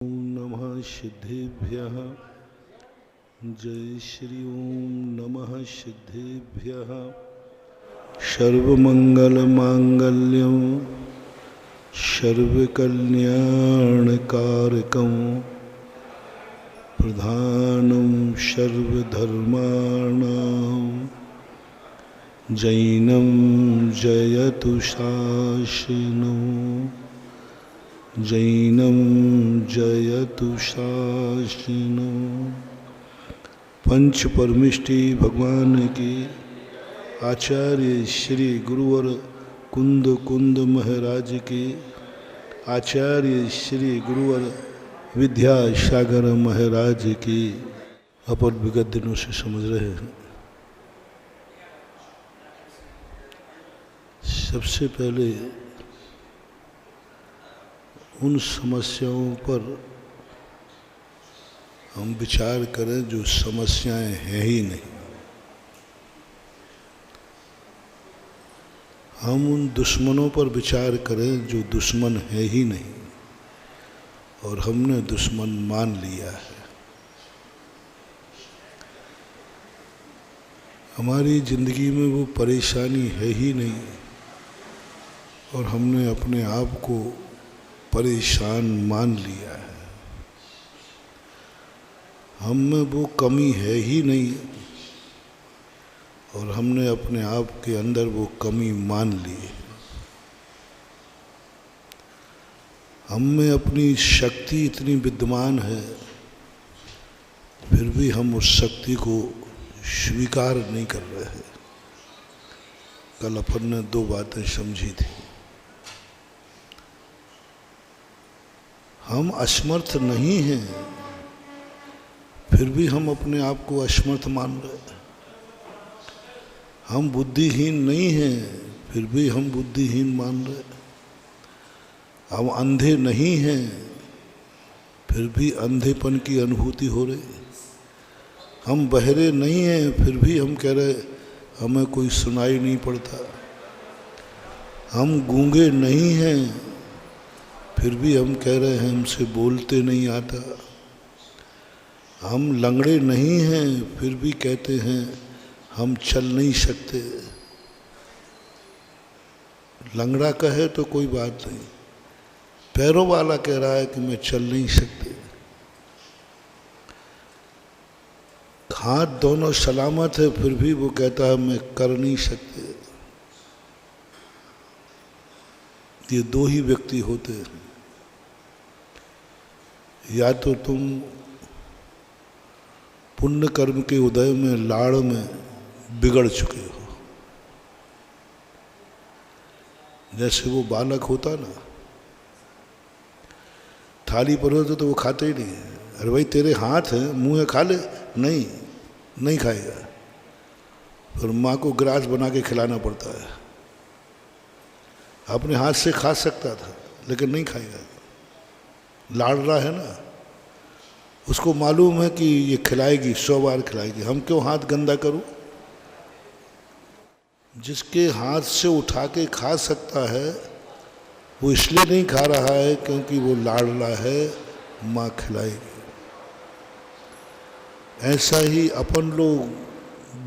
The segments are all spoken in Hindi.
ओम नमः सिद्धेभ्यः। जय श्री ओम नमः सिद्धेभ्यः। सर्वमंगलमांगल्यं सर्वकल्याणकारकं प्रधानं सर्वधर्माणां जैनं जयतु शासनो जैनं जयतु शासनो। पंच परमिष्टि भगवान की आचार्य श्री गुरुवर कुंद कुंद महाराज की आचार्य श्री गुरुवर विद्यासागर महाराज की अपन विगत दिनों से समझ रहे हैं। सबसे पहले उन समस्याओं पर हम विचार करें जो समस्याएं हैं ही नहीं। हम उन दुश्मनों पर विचार करें जो दुश्मन है ही नहीं और हमने दुश्मन मान लिया है। हमारी जिंदगी में वो परेशानी है ही नहीं और हमने अपने आप को परेशान मान लिया है। हम में वो कमी है ही नहीं और हमने अपने आप के अंदर वो कमी मान ली है। हम में अपनी शक्ति इतनी विद्यमान है फिर भी हम उस शक्ति को स्वीकार नहीं कर रहे हैं। कल अपन ने दो बातें समझी थी। हम असमर्थ नहीं हैं फिर भी हम अपने आप को असमर्थ मान रहे हैं। हम बुद्धिहीन नहीं हैं फिर भी हम बुद्धिहीन मान रहे हैं। हम अंधे नहीं हैं फिर भी अंधेपन की अनुभूति हो रही। हम बहरे नहीं हैं फिर भी हम कह रहे हमें कोई सुनाई नहीं पड़ता। हम गूंगे नहीं हैं फिर भी हम कह रहे हैं हमसे बोलते नहीं आता। हम लंगड़े नहीं हैं फिर भी कहते हैं हम चल नहीं सकते। लंगड़ा कहे तो कोई बात नहीं, पैरों वाला कह रहा है कि मैं चल नहीं सकते। हाथ दोनों सलामत है फिर भी वो कहता है मैं कर नहीं सकते। ये दो ही व्यक्ति होते हैं। या तो तुम पुण्य कर्म के उदय में लाड़ में बिगड़ चुके हो। जैसे वो बालक होता ना, थाली परोसे तो वो खाते ही नहीं है। अरे भाई तेरे हाथ है, मुंह है, खा ले। नहीं, नहीं खाएगा। फिर माँ को ग्रास बना के खिलाना पड़ता है। अपने हाथ से खा सकता था लेकिन नहीं खाएगा। लाड़ रहा है ना, उसको मालूम है कि ये खिलाएगी, 100 बार खिलाएगी, हम क्यों हाथ गंदा करूं। जिसके हाथ से उठा के खा सकता है वो इसलिए नहीं खा रहा है क्योंकि वो लाड़ रहा है, माँ खिलाएगी। ऐसा ही अपन लोग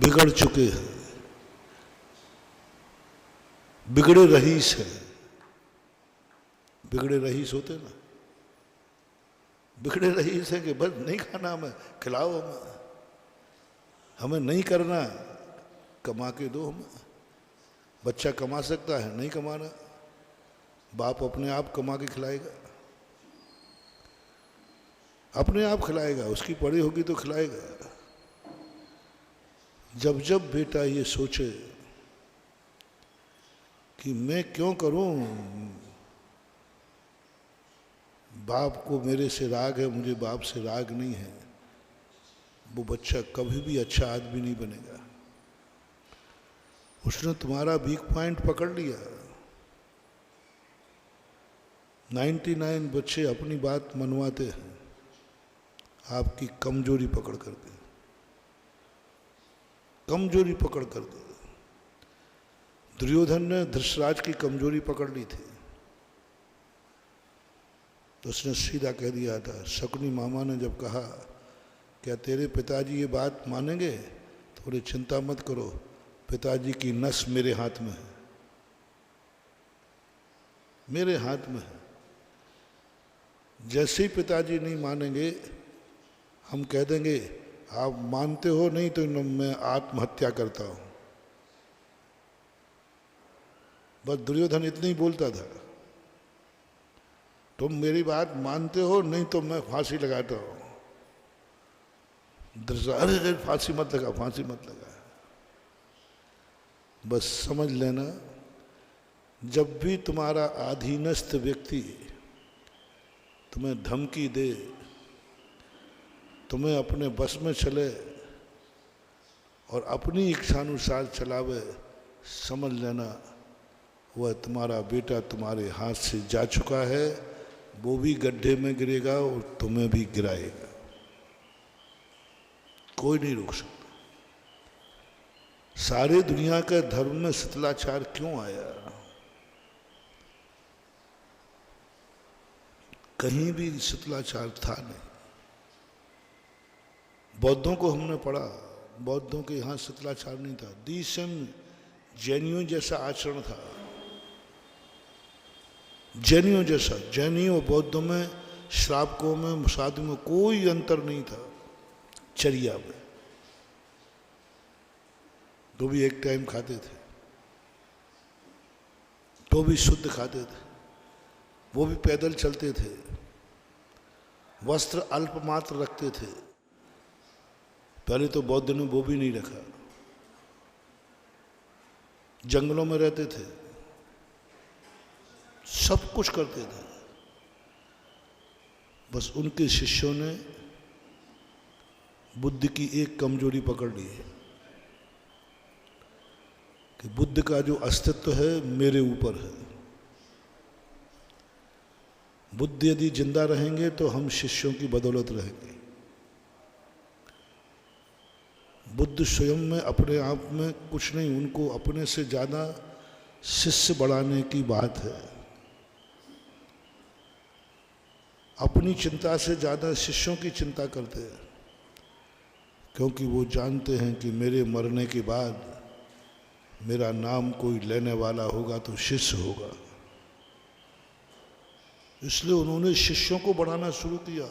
बिगड़ चुके हैं, बिगड़े रईस है। बिगड़े रईस होते ना, बिगड़े रईस है कि बस नहीं खाना हमें, खिलाओ हमें नहीं करना, कमा के दो हमें। बच्चा कमा सकता है, नहीं कमाना, बाप अपने आप कमा के खिलाएगा, अपने आप खिलाएगा। उसकी पड़ी होगी तो खिलाएगा। जब जब बेटा ये सोचे कि मैं क्यों करूं, बाप को मेरे से राग है, मुझे बाप से राग नहीं है, वो बच्चा कभी भी अच्छा आदमी नहीं बनेगा। उसने तुम्हारा वीक पॉइंट पकड़ लिया। 99 बच्चे अपनी बात मनवाते हैं आपकी कमजोरी पकड़ करके, कमजोरी पकड़ करके। दुर्योधन ने धृतराज की कमजोरी पकड़ ली थी। तो उसने सीधा कह दिया था। शकुनी मामा ने जब कहा क्या तेरे पिताजी ये बात मानेंगे, थोड़ी चिंता मत करो, पिताजी की नस मेरे हाथ में है, मेरे हाथ में है। जैसे ही पिताजी नहीं मानेंगे हम कह देंगे आप मानते हो नहीं तो मैं आत्महत्या करता हूं। बस दुर्योधन इतना ही बोलता था, तुम मेरी बात मानते हो नहीं तो मैं फांसी लगाता हूं। अरे फांसी मत लगा, फांसी मत लगा। बस समझ लेना, जब भी तुम्हारा अधीनस्थ व्यक्ति तुम्हें धमकी दे, तुम्हें अपने बस में चले और अपनी इच्छानुसार चलावे, समझ लेना वह तुम्हारा बेटा तुम्हारे हाथ से जा चुका है। वो भी गड्ढे में गिरेगा और तुम्हें भी गिराएगा, कोई नहीं रोक सकता। सारे दुनिया के धर्म में शिथिलाचार क्यों आया? कहीं भी शिथिलाचार था नहीं। बौद्धों को हमने पढ़ा, बौद्धों के यहाँ शिथिलाचार नहीं था। सेम जैनियों जैसा आचरण था, जैनियों जैसा। जैनियों बौद्धों में, श्रावकों में, साधु में कोई अंतर नहीं था चर्या में। तो भी एक टाइम खाते थे, तो भी शुद्ध खाते थे, वो भी पैदल चलते थे, वस्त्र अल्पमात्र रखते थे। पहले तो बौद्ध ने वो भी नहीं रखा, जंगलों में रहते थे, सब कुछ करते थे। बस उनके शिष्यों ने बुद्ध की एक कमजोरी पकड़ ली है कि बुद्ध का जो अस्तित्व है मेरे ऊपर है। बुद्ध यदि जिंदा रहेंगे तो हम शिष्यों की बदौलत रहेंगे। बुद्ध स्वयं में अपने आप में कुछ नहीं, उनको अपने से ज़्यादा शिष्य बढ़ाने की बात है। अपनी चिंता से ज़्यादा शिष्यों की चिंता करते हैं, क्योंकि वो जानते हैं कि मेरे मरने के बाद मेरा नाम कोई लेने वाला होगा तो शिष्य होगा। इसलिए उन्होंने शिष्यों को बढ़ाना शुरू किया,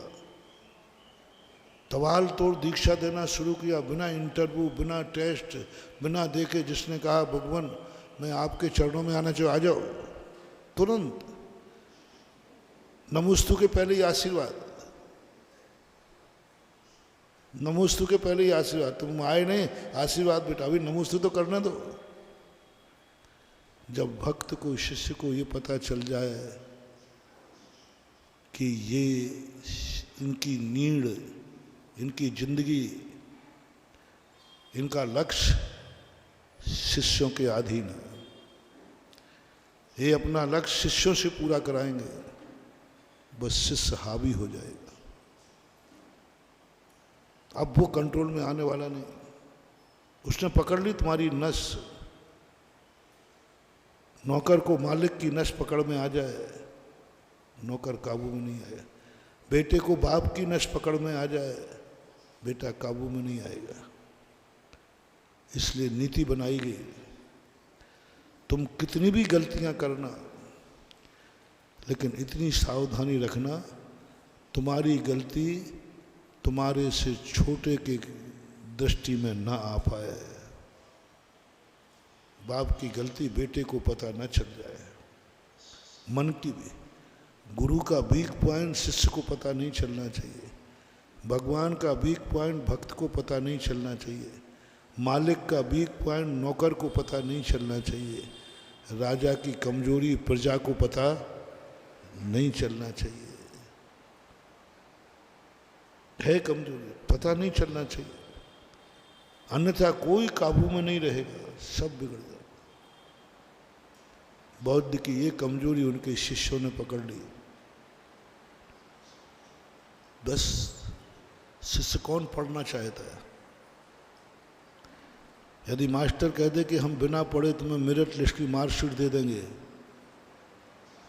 तवाल तोड़ दीक्षा देना शुरू किया, बिना इंटरव्यू, बिना टेस्ट, बिना देखे। जिसने कहा भगवान मैं आपके चरणों में आना चाहिए, आ जाओ, तुरंत नमोस्तु के पहले ही आशीर्वाद, नमोस्तु के पहले ही आशीर्वाद। तुम आए नहीं, आशीर्वाद बेटा, अभी नमोस्तु तो करने दो। जब भक्त को, शिष्य को ये पता चल जाए कि ये इनकी नीड, इनकी जिंदगी, इनका लक्ष्य शिष्यों के अधीन है, ये अपना लक्ष्य शिष्यों से पूरा कराएंगे, बस शिष्य हावी हो जाएगा। अब वो कंट्रोल में आने वाला नहीं। उसने पकड़ ली तुम्हारी नस। नौकर को मालिक की नस पकड़ में आ जाए, नौकर काबू में नहीं आया। बेटे को बाप की नस पकड़ में आ जाए, बेटा काबू में नहीं आएगा। इसलिए नीति बनाई गई, तुम कितनी भी गलतियां करना, लेकिन इतनी सावधानी रखना तुम्हारी गलती तुम्हारे से छोटे के दृष्टि में ना आ पाए। बाप की गलती बेटे को पता न चल जाए, मन की भी। गुरु का वीक पॉइंट शिष्य को पता नहीं चलना चाहिए, भगवान का वीक पॉइंट भक्त को पता नहीं चलना चाहिए, मालिक का वीक पॉइंट नौकर को पता नहीं चलना चाहिए, राजा की कमजोरी प्रजा को पता नहीं चलना चाहिए। है कमजोरी, पता नहीं चलना चाहिए, अन्यथा कोई काबू में नहीं रहेगा, सब बिगड़ जाएगा। बौद्ध की ये कमजोरी उनके शिष्यों ने पकड़ ली। बस शिष्य कौन पढ़ना चाहता है? यदि मास्टर कह दे कि हम बिना पढ़े तुम्हें मेरिट लिस्ट की मार्कशीट दे देंगे,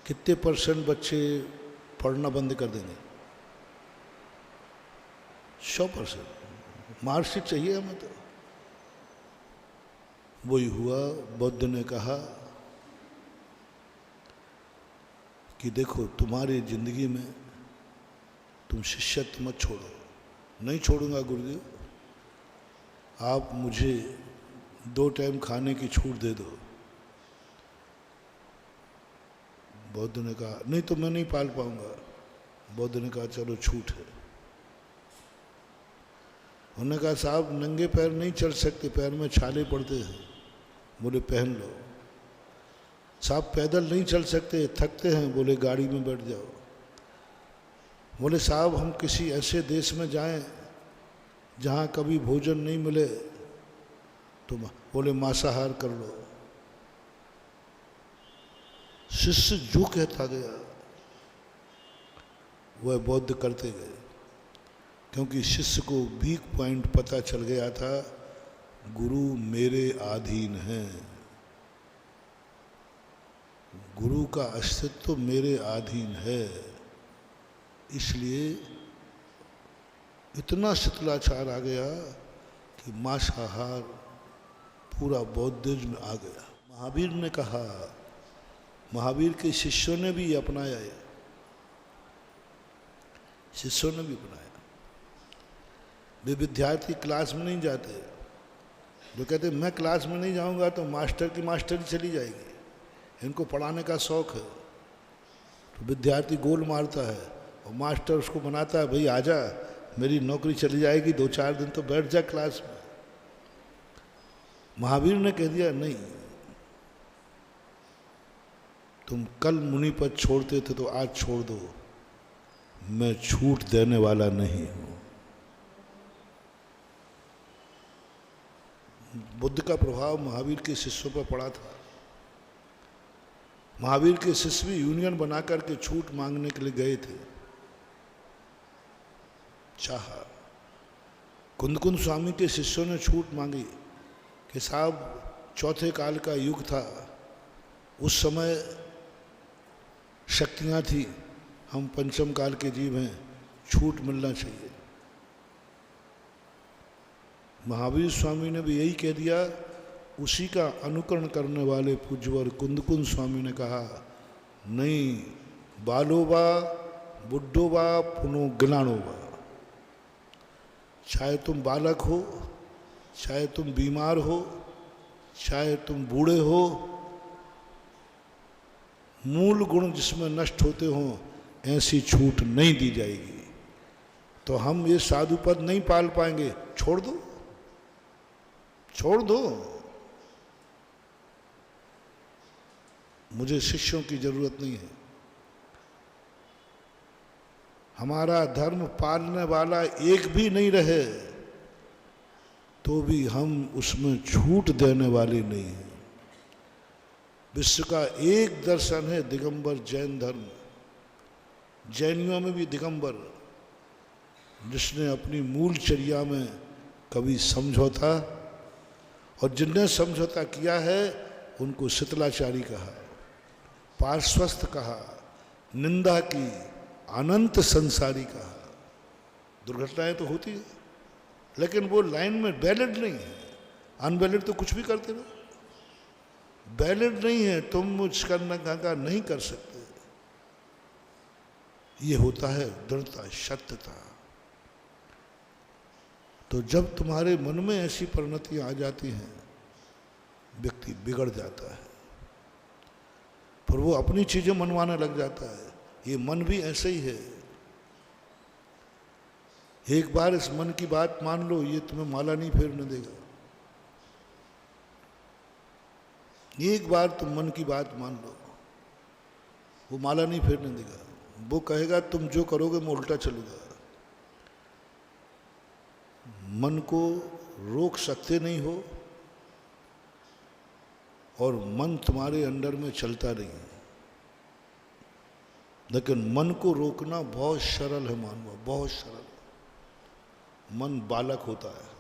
कितने % बच्चे पढ़ना बंद कर देंगे। 100% मार्कशीट चाहिए हमें तो। वही हुआ। बुद्ध ने कहा कि देखो तुम्हारी जिंदगी में तुम शिष्यत्व मत छोड़ो। नहीं छोड़ूंगा गुरुदेव, आप मुझे 2 टाइम खाने की छूट दे दो। बुद्ध ने कहा नहीं तो मैं नहीं पाल पाऊंगा। बुद्ध ने कहा चलो छूट है। उन्होंने कहा साहब नंगे पैर नहीं चल सकते, पैर में छाले पड़ते हैं। बोले पहन लो। साहब पैदल नहीं चल सकते, थकते हैं। बोले गाड़ी में बैठ जाओ। बोले साहब हम किसी ऐसे देश में जाएं जहाँ कभी भोजन नहीं मिले तो बोले मांसाहार कर लो। शिष्य जो कहता गया वह बुद्ध करते गए, क्योंकि शिष्य को वीक पॉइंट पता चल गया था, गुरु मेरे अधीन है, गुरु का अस्तित्व मेरे अधीन है। इसलिए इतना शिथिलाचार आ गया कि मांसाहार पूरा बौद्धिज्म आ गया। महावीर ने कहा, महावीर के शिष्यों ने भी अपनाया है, शिष्यों ने भी अपनाया। वे विद्यार्थी क्लास में नहीं जाते, जो कहते मैं क्लास में नहीं जाऊंगा तो मास्टर की मास्टरी चली जाएगी, इनको पढ़ाने का शौक है। तो विद्यार्थी गोल मारता है और मास्टर उसको बनाता है, भाई आजा मेरी नौकरी चली जाएगी, 2-4 दिन तो बैठ जा क्लास में। महावीर ने कह दिया नहीं, तुम कल मुनि पद छोड़ते थे तो आज छोड़ दो, मैं छूट देने वाला नहीं हूं। बुद्ध का प्रभाव महावीर के शिष्यों पर पड़ा था। महावीर के शिष्य भी यूनियन बना करके छूट मांगने के लिए गए थे। चाहा कुंदकुंद स्वामी के शिष्यों ने छूट मांगी कि साहब चौथे काल का युग था, उस समय शक्तियां थी, हम पंचम काल के जीव हैं, छूट मिलना चाहिए। महावीर स्वामी ने भी यही कह दिया। उसी का अनुकरण करने वाले पूज्यवर कुंदकुंद स्वामी ने कहा नहीं, बालो बा बुड्ढो बा पुनो गिलाणो बा, चाहे तुम बालक हो, चाहे तुम बीमार हो, चाहे तुम बूढ़े हो, मूल गुण जिसमें नष्ट होते हो ऐसी छूट नहीं दी जाएगी। तो हम ये साधु पद नहीं पाल पाएंगे, छोड़ दो, छोड़ दो। मुझे शिष्यों की जरूरत नहीं है। हमारा धर्म पालने वाला एक भी नहीं रहे तो भी हम उसमें छूट देने वाले नहीं हैं। विश्व का एक दर्शन है दिगंबर जैन धर्म, जैनियों में भी दिगंबर, जिसने अपनी मूल चर्या में कभी समझौता, और जिनने समझौता किया है उनको शीतलाचारी कहा, पार्श्वस्थ कहा, निंदा की, अनंत संसारी कहा। दुर्घटनाएं तो होती है, लेकिन वो लाइन में वैलिड नहीं है। अनवैलिड तो कुछ भी करते रहो, वैलिड नहीं है, तुम मुझ करने का नहीं कर सकते। ये होता है दृढ़ता, सत्यता। तो जब तुम्हारे मन में ऐसी परिणतियां आ जाती हैं, व्यक्ति बिगड़ जाता है, पर वो अपनी चीजें मनवाने लग जाता है। ये मन भी ऐसे ही है। एक बार इस मन की बात मान लो, ये तुम्हें माला नहीं फेरने देगा। एक बार तुम मन की बात मान लो, वो माला नहीं फेरने देगा। वो कहेगा तुम जो करोगे मैं उल्टा चलूंगा। मन को रोक सकते नहीं हो और मन तुम्हारे अंडर में चलता नहीं है। लेकिन मन को रोकना बहुत सरल है, मानव, बहुत सरल। मन बालक होता है,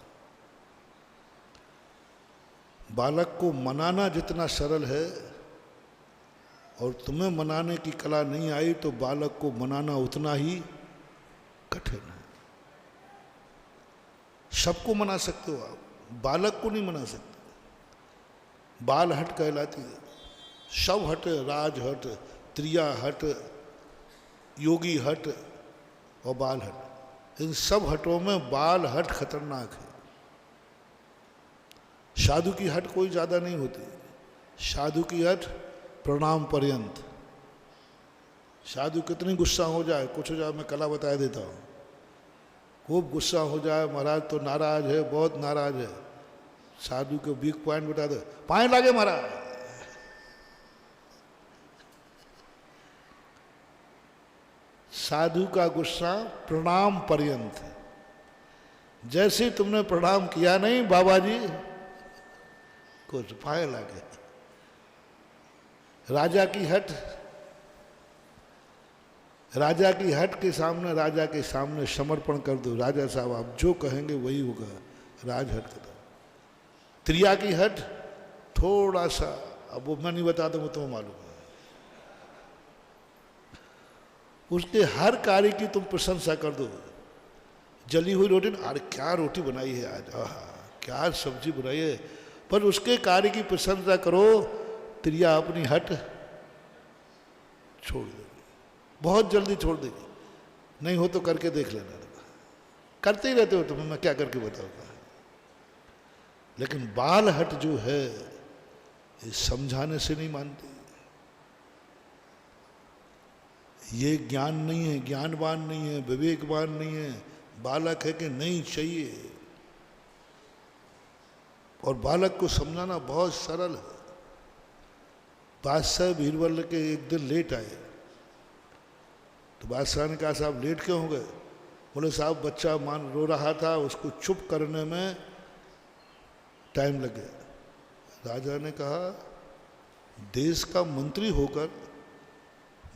बालक को मनाना जितना सरल है और तुम्हें मनाने की कला नहीं आई तो बालक को मनाना उतना ही कठिन है। सबको मना सकते हो आप, बालक को नहीं मना सकते। बाल हट कहलाती है। शव हट, राज हट, त्रिया हट, योगी हट और बाल हट, इन सब हटों में बाल हट खतरनाक है। साधु की हट कोई ज़्यादा नहीं होती। साधु की हट प्रणाम पर्यंत। साधु कितनी गुस्सा हो जाए, कुछ हो जाए, मैं कला बता देता हूँ, खूब गुस्सा हो जाए, महाराज तो नाराज है, बहुत नाराज है, साधु के वीक पॉइंट बता दो, पाए लागे महाराज। साधु का गुस्सा प्रणाम पर्यंत है। जैसे तुमने प्रणाम किया नहीं बाबा जी, कुछ पाए लागे। राजा की हट, राजा की हट के सामने, राजा के सामने समर्पण कर दो, राजा साहब आप जो कहेंगे वही होगा, राजहट कर दो। त्रिया की हट थोड़ा सा, अब वो मैं नहीं बताता, वो तुम्हें मालूम है। उसके हर कार्य की तुम प्रशंसा कर दो। जली हुई रोटी, अरे क्या रोटी बनाई है आज, क्या सब्जी बनाई है, पर उसके कार्य की प्रशंसा करो। त्रिया अपनी हट छोड़ देगी, बहुत जल्दी छोड़ देगी। नहीं हो तो करके देख लेना, करते ही रहते हो तुम्हें, मैं क्या करके बताऊंगा। लेकिन बाल हट जो है ये समझाने से नहीं मानती। ये ज्ञान नहीं है, ज्ञानवान नहीं है, विवेकवान नहीं है, बालक है कि नहीं चाहिए। और बालक को समझाना बहुत सरल है। बादशाह बीरबल के एक दिन लेट आए तो बादशाह ने कहा साहब लेट क्यों हो गए? बोले साहब बच्चा रो रहा था, उसको चुप करने में टाइम लग गया। राजा ने कहा देश का मंत्री होकर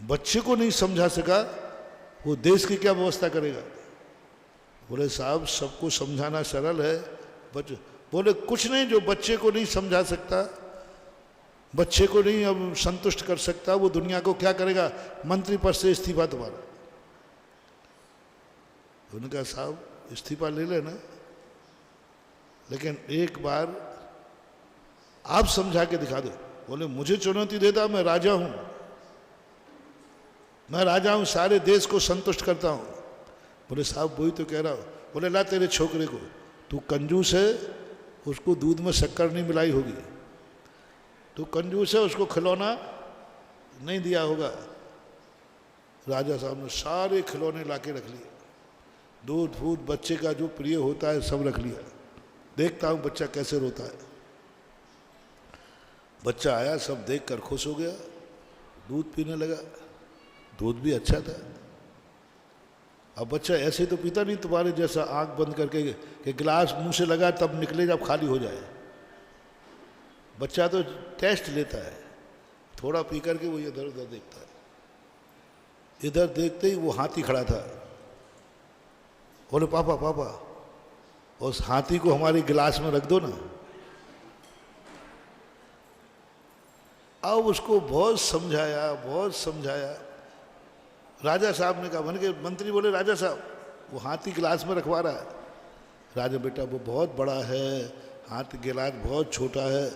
बच्चे को नहीं समझा सका, वो देश की क्या व्यवस्था करेगा? बोले साहब सबको समझाना सरल है, बच्चे बोले कुछ नहीं, जो बच्चे को नहीं समझा सकता, बच्चे को नहीं अब संतुष्ट कर सकता, वो दुनिया को क्या करेगा? मंत्री पद से इस्तीफा तुम्हारा। उन्होंने कहा साहब इस्तीफा ले लेना, लेकिन एक बार आप समझा के दिखा दो। बोले मुझे चुनौती देता, मैं राजा हूं, मैं राजा हूं, सारे देश को संतुष्ट करता हूं। बोले साहब वही तो कह रहा हूं। बोले ला तेरे छोकरे को, तू कंजूस है, उसको दूध में शक्कर नहीं मिलाई होगी, तू कंजूस है, उसको खिलौना नहीं दिया होगा। राजा साहब ने सारे खिलौने लाके रख लिए, दूध फूद बच्चे का जो प्रिय होता है सब रख लिया। देखता हूं बच्चा कैसे रोता है। बच्चा आया, सब देखकर खुश हो गया, दूध पीने लगा, दूध भी अच्छा था। अब बच्चा ऐसे तो पीता नहीं तुम्हारे जैसा आंख बंद करके कि गिलास मुंह से लगा तब निकले जब खाली हो जाए। बच्चा तो टेस्ट लेता है, थोड़ा पी करके वो इधर उधर देखता है। इधर देखते ही वो हाथी खड़ा था। बोले पापा पापा उस हाथी को हमारे गिलास में रख दो ना। अब उसको बहुत समझाया, बहुत समझाया। राजा साहब ने कहा, बन के मंत्री बोले राजा साहब वो हाथी गिलास में रखवा रहा है। राजा बेटा वो बहुत बड़ा है, हाथी गिलास बहुत छोटा है।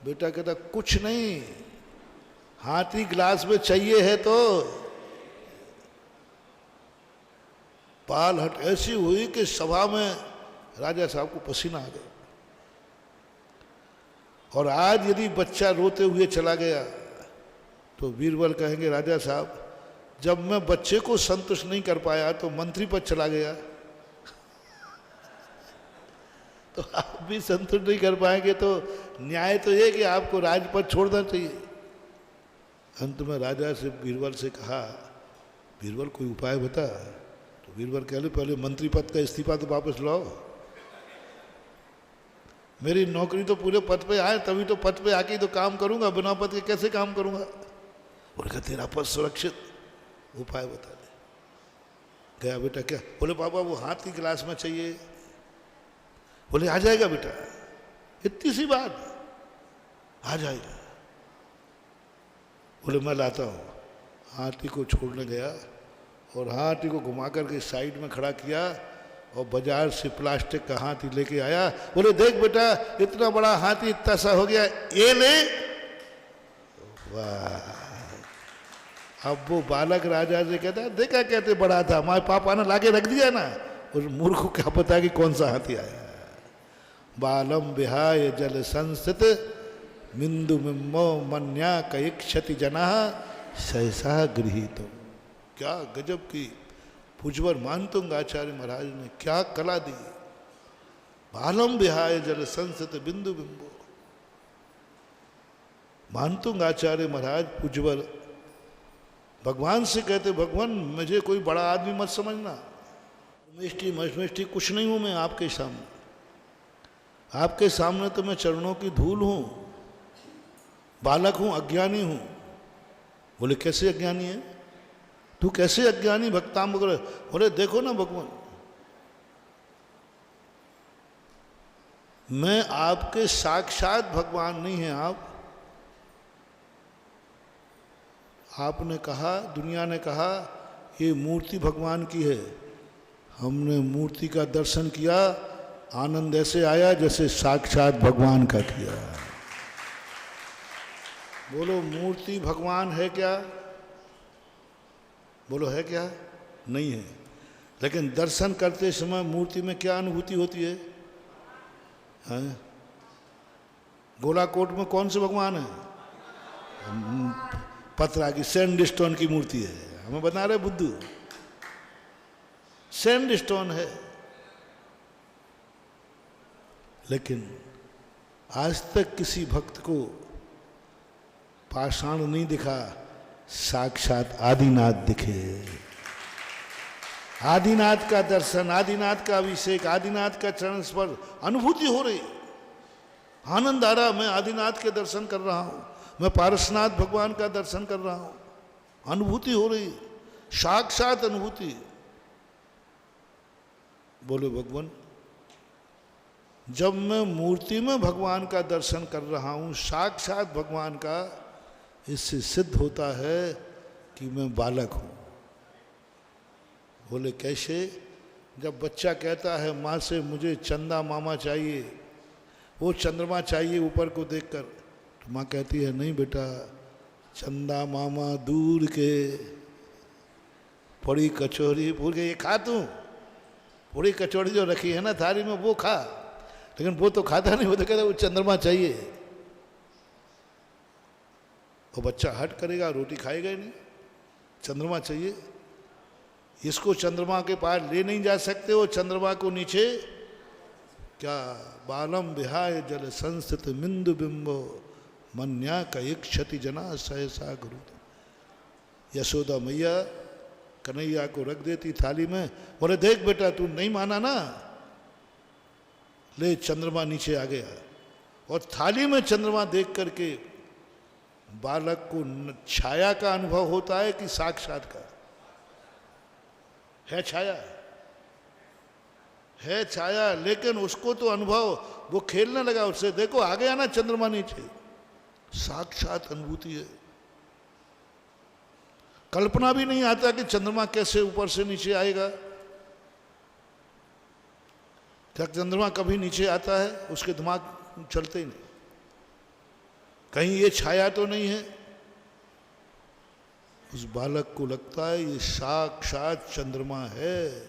बेटा कहता कुछ नहीं, हाथी गिलास में चाहिए है तो। पाल हट ऐसी हुई कि सभा में राजा साहब को पसीना आ गया। और आज यदि बच्चा रोते हुए चला गया तो बीरबल कहेंगे राजा साहब जब मैं बच्चे को संतुष्ट नहीं कर पाया तो मंत्री पद चला गया, तो आप भी संतुष्ट नहीं कर पाएंगे तो न्याय तो ये कि आपको राजपद छोड़ना चाहिए। अंत में राजा से बीरबल से कहा, बीरबल कोई उपाय बता। तो बीरबल कह ले पहले मंत्री पद का इस्तीफा तो वापस लाओ, मेरी नौकरी तो पूरे पद पे आए तभी तो पद पे आके तो काम करूंगा, बिना पद के कैसे काम करूंगा? बोले तेरा पद सुरक्षित, उपाय बता दे। गया बेटा क्या? बोले पापा वो हाथी गिलास में चाहिए। बोले आ जाएगा बेटा, इतनी सी बात, आ जाएगा। बोले मैं लाता हूँ। हाथी को छोड़ने गया और हाथी को घुमा करके साइड में खड़ा किया और बाजार से प्लास्टिक का हाथी लेके आया। बोले देख बेटा इतना बड़ा हाथी इतना सा हो गया, ये ले। वाह! अब वो बालक राजा से कहता देखा कहते बड़ा था, हमारे पापा ने लाके रख दिया ना। उस मूर्ख को क्या पता कि कौन सा हाथी आया। बालम विहाय जल संस्थित बिंदु बिंबो मन्या कयक्षति जना सहसा गृहीत। क्या गजब की पुजवर मानतुंग आचार्य महाराज ने क्या कला दी। बालम विहाय जल संस्थित बिंदु बिंबो। मानतुंग आचार्य महाराज पुजवर भगवान से कहते भगवान मुझे कोई बड़ा आदमी मत समझना, मिष्टी मष्टी कुछ नहीं हूं मैं आपके सामने। आपके सामने तो मैं चरणों की धूल हूं, बालक हूं, अज्ञानी हूं। बोले कैसे अज्ञानी है तू, कैसे अज्ञानी भक्ताम वगैरह। बोले देखो ना भगवान, मैं आपके साक्षात भगवान नहीं है आप। आपने कहा, दुनिया ने कहा ये मूर्ति भगवान की है। हमने मूर्ति का दर्शन किया, आनंद ऐसे आया जैसे साक्षात भगवान का किया। बोलो मूर्ति भगवान है क्या? बोलो है क्या? नहीं है। लेकिन दर्शन करते समय मूर्ति में क्या अनुभूति होती है? हैं? गोलाकोट में कौन से भगवान है? पत्थर की सैंडस्टोन की मूर्ति है, हमें बता रहे बुद्धू सैंडस्टोन है। लेकिन आज तक किसी भक्त को पाषाण नहीं दिखा, साक्षात आदिनाथ दिखे। आदिनाथ का दर्शन, आदिनाथ का अभिषेक, आदिनाथ का चरण स्पर्श, अनुभूति हो रही, आनंद आ रहा। मैं आदिनाथ के दर्शन कर रहा हूं, मैं पारसनाथ भगवान का दर्शन कर रहा हूं, अनुभूति हो रही, साक्षात अनुभूति। बोले भगवान जब मैं मूर्ति में भगवान का दर्शन कर रहा हूं, साक्षात भगवान का, इससे सिद्ध होता है कि मैं बालक हूं। बोले कैसे? जब बच्चा कहता है माँ से मुझे चंदा मामा चाहिए, वो चंद्रमा चाहिए ऊपर को देखकर, तो माँ कहती है नहीं बेटा, चंदा मामा दूर के, पूरी कचौरी भूल के ये खा तू, पूरी कचौड़ी जो रखी है ना थाली में वो खा। लेकिन वो तो खाता नहीं, वो तो कहता वो चंद्रमा चाहिए। वो बच्चा हट करेगा, रोटी खाएगा ही नहीं, चंद्रमा चाहिए। इसको चंद्रमा के पार ले नहीं जा सकते, वो चंद्रमा को नीचे क्या बालम विहाय जल संस्थित बिंदु बिंबो मन्या का एक क्षति जना सहसा गुरु। यशोदा मैया कन्हैया को रख देती थाली में, बोले देख बेटा तू नहीं माना ना, ले चंद्रमा नीचे आ गया। और थाली में चंद्रमा देख करके बालक को छाया का अनुभव होता है कि साक्षात का है? छाया है, छाया, लेकिन उसको तो अनुभव, वो खेलने लगा उससे, देखो आ गया ना चंद्रमा नीचे, साक्षात अनुभूति है। कल्पना भी नहीं आता कि चंद्रमा कैसे ऊपर से नीचे आएगा। क्या चंद्रमा कभी नीचे आता है? उसके दिमाग चलते ही नहीं, कहीं ये छाया तो नहीं है। उस बालक को लगता है ये साक्षात चंद्रमा है।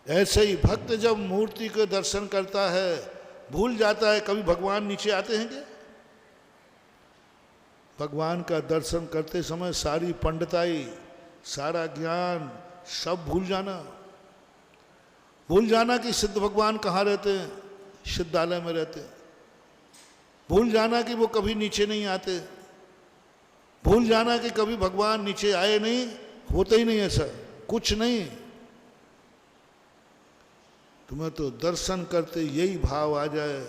ऐसे ही भक्त जब मूर्ति के दर्शन करता है भूल जाता है कभी भगवान नीचे आते हैं क्या? भगवान का दर्शन करते समय सारी पंडिताई, सारा ज्ञान सब भूल जाना कि सिद्ध भगवान कहाँ रहते हैं, सिद्धालय में रहते हैं। भूल जाना कि वो कभी नीचे नहीं आते, भूल जाना कि कभी भगवान नीचे आए नहीं, होता ही नहीं ऐसा कुछ नहीं। तुम्हें तो दर्शन करते यही भाव आ जाए,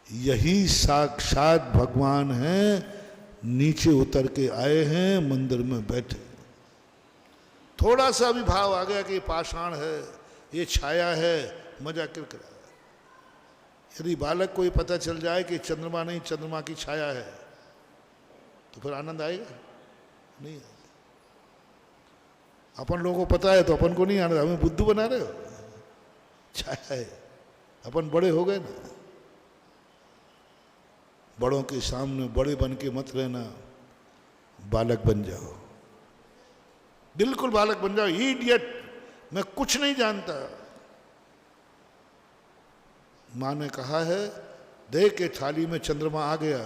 यही साक्षात भगवान हैं, नीचे उतर के आए हैं, मंदिर में बैठे। थोड़ा सा भी भाव आ गया कि ये पाषाण है, ये छाया है, मजा किरकिरा। यदि बालक को ये पता चल जाए कि चंद्रमा नहीं, चंद्रमा की छाया है, तो फिर आनंद आएगा नहीं आएगा। अपन लोगों को पता है तो अपन को नहीं आनंद, हमें बुद्धू बना रहे हो। क्या है, अपन बड़े हो गए ना। बड़ों के सामने बड़े बन के मत रहना, बालक बन जाओ, बिल्कुल बालक बन जाओ। इडियट, मैं कुछ नहीं जानता। माँ ने कहा है देख के थाली में चंद्रमा आ गया,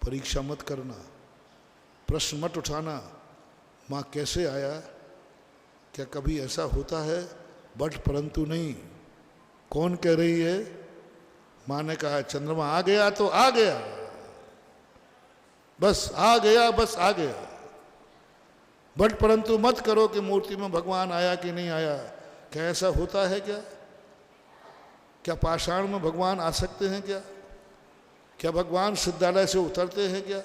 परीक्षा मत करना, प्रश्न मत उठाना माँ कैसे आया, क्या कभी ऐसा होता है, बट परंतु नहीं। कौन कह रही है? माँ ने कहा चंद्रमा आ गया तो आ गया, बस आ गया, बस आ गया। बट परंतु मत करो कि मूर्ति में भगवान आया कि नहीं आया। क्या ऐसा होता है क्या? क्या पाषाण में भगवान आ सकते हैं क्या? क्या भगवान सिद्धालय से उतरते हैं क्या?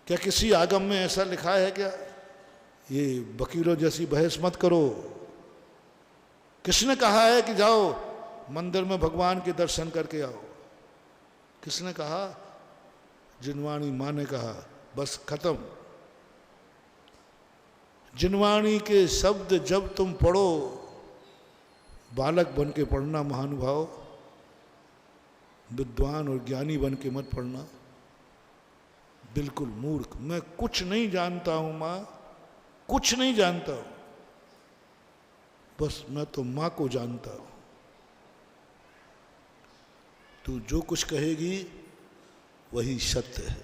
क्या किसी आगम में ऐसा लिखा है क्या? ये वकीलों जैसी बहस मत करो। किसने कहा है कि जाओ मंदिर में भगवान के दर्शन करके आओ? किसने कहा? जिनवाणी माँ ने कहा, बस खत्म। जिनवाणी के शब्द जब तुम पढ़ो, बालक बन के पढ़ना महानुभाव, विद्वान और ज्ञानी बन के मत पढ़ना। बिल्कुल मूर्ख, मैं कुछ नहीं जानता हूं माँ, कुछ नहीं जानता हूं, बस मैं तो माँ को जानता हूं। तू जो कुछ कहेगी वही सत्य है।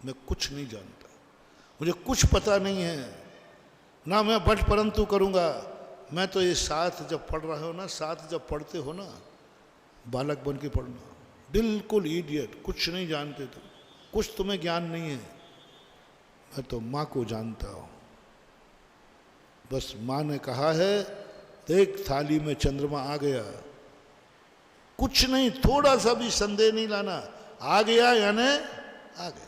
मैं कुछ नहीं जानता, मुझे कुछ पता नहीं है ना, मैं बट परंतु करूंगा। मैं तो ये साथ जब पढ़ रहे हो ना, साथ जब पढ़ते हो ना, बालक बन के पढ़ना। बिल्कुल इडियट, कुछ नहीं जानते तुम, कुछ तुम्हें ज्ञान नहीं है। मैं तो माँ को जानता हूँ। बस माँ ने कहा है देख थाली में चंद्रमा आ गया, कुछ नहीं, थोड़ा सा भी संदेह नहीं लाना, आ गया यानी आ गया।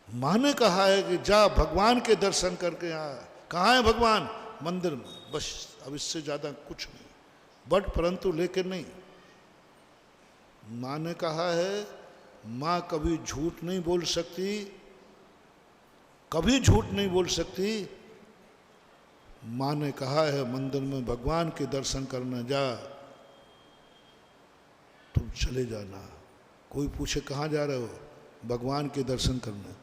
माँ ने कहा है कि जा भगवान के दर्शन करके आ। कहाँ है भगवान? मंदिर में, बस अब इससे ज्यादा कुछ नहीं। बट परंतु लेकिन नहीं। माँ ने कहा है माँ कभी झूठ नहीं बोल सकती, कभी झूठ नहीं बोल सकती। माँ ने कहा है मंदिर में भगवान के दर्शन करना जा, तुम चले जाना। कोई पूछे कहाँ जा रहे हो? भगवान के दर्शन करने।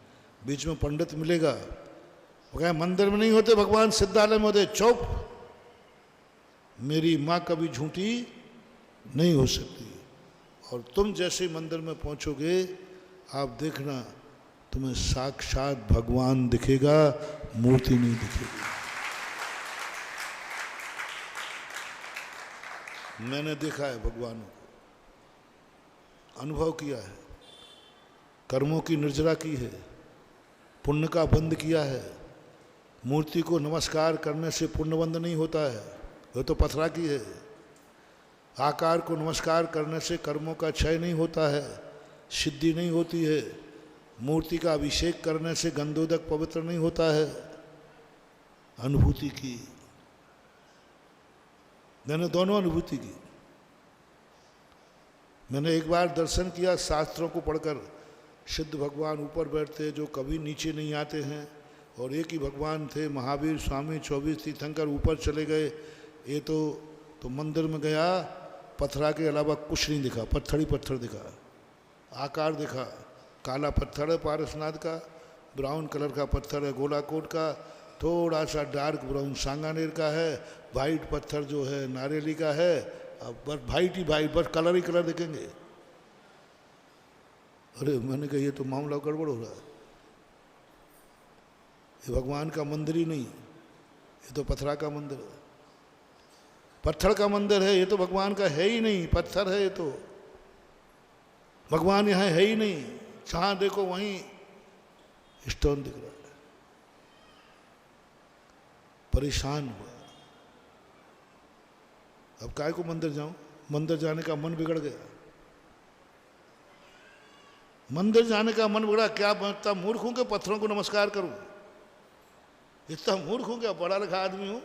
बीच में पंडित मिलेगा, वो कहे मंदिर में नहीं होते भगवान, सिद्धालय में होते। चुप, मेरी माँ कभी झूठी नहीं हो सकती। और तुम जैसे मंदिर में पहुंचोगे, आप देखना तुम्हें साक्षात भगवान दिखेगा, मूर्ति नहीं दिखेगी। मैंने देखा है भगवान को, अनुभव किया है, कर्मों की निर्जरा की है, पुण्य का बंद किया है। मूर्ति को नमस्कार करने से पुण्य बंद नहीं होता है, वह तो पथरा की है। आकार को नमस्कार करने से कर्मों का क्षय नहीं होता है, सिद्धि नहीं होती है। मूर्ति का अभिषेक करने से गंधोदक पवित्र नहीं होता है। अनुभूति की, मैंने दोनों अनुभूति की। मैंने एक बार दर्शन किया शास्त्रों को पढ़कर, सिद्ध भगवान ऊपर बैठते जो कभी नीचे नहीं आते हैं, और एक ही भगवान थे महावीर स्वामी 24 तीर्थंकर ऊपर चले गए। ये तो मंदिर में गया, पत्थरा के अलावा कुछ नहीं दिखा, पत्थर ही पत्थर दिखा। आकार दिखा, काला पत्थर है पारसनाथ का, ब्राउन कलर का पत्थर है गोलाकोट का, थोड़ा सा डार्क ब्राउन सांगानेर का है, वाइट पत्थर जो है नारेली का है। अब बस वाइट ही वाइट, बस कलर ही कलर दिखेंगे। अरे मैंने कहा ये तो मामला गड़बड़ हो रहा है, ये भगवान का मंदिर ही नहीं, ये तो पत्थरा का मंदिर है, पत्थर का मंदिर है। ये तो भगवान का है ही नहीं, पत्थर है ये तो। भगवान यहाँ है ही नहीं, जहाँ देखो वहीं स्टोन दिख रहा है। परेशान हुआ, अब काय को मंदिर जाऊं? मंदिर जाने का मन बिगड़ गया, मंदिर जाने का मन बिगड़ा। क्या मैं इतना मूर्ख हूं कि पत्थरों को नमस्कार करूं? इतना मूर्ख हूं क्या? पढ़ा लिखा आदमी हूं,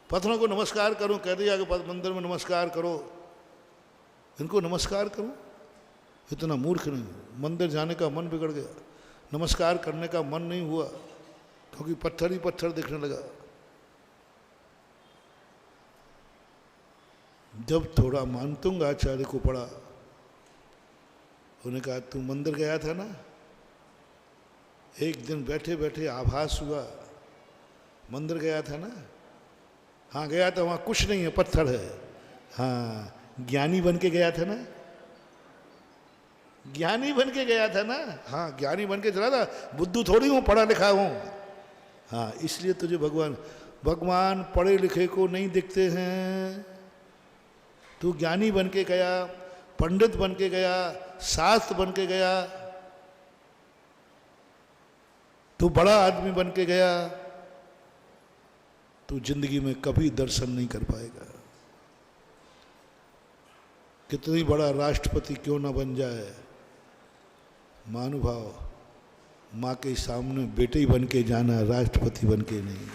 पत्थरों को नमस्कार करूं? कह दिया कि मंदिर में नमस्कार करो, इनको नमस्कार करूं? इतना मूर्ख नहीं। मंदिर जाने का मन बिगड़ गया, नमस्कार करने का मन नहीं हुआ, क्योंकि पत्थर ही पत्थर दिखने लगा। जब थोड़ा मानतुंग आचार्य को पढ़ा, उन्होंने कहा तू मंदिर गया था ना, एक दिन बैठे बैठे आभास हुआ मंदिर गया था ना। हाँ गया था, वहाँ कुछ नहीं है, पत्थर है। हाँ ज्ञानी बन के गया था ना, ज्ञानी बन के गया था ना। हाँ ज्ञानी बन के चला था, बुद्धू थोड़ी हूँ, पढ़ा लिखा हूँ। हाँ इसलिए तुझे भगवान पढ़े लिखे को नहीं दिखते हैं। तू ज्ञानी बन के गया, पंडित बन के गया, शास्त्र बन के गया, तू बड़ा आदमी बन के गया, तू जिंदगी में कभी दर्शन नहीं कर पाएगा। कितनी बड़ा राष्ट्रपति क्यों ना बन जाए, महानुभाव माँ के सामने बेटे ही बन के जाना, राष्ट्रपति बन के नहीं।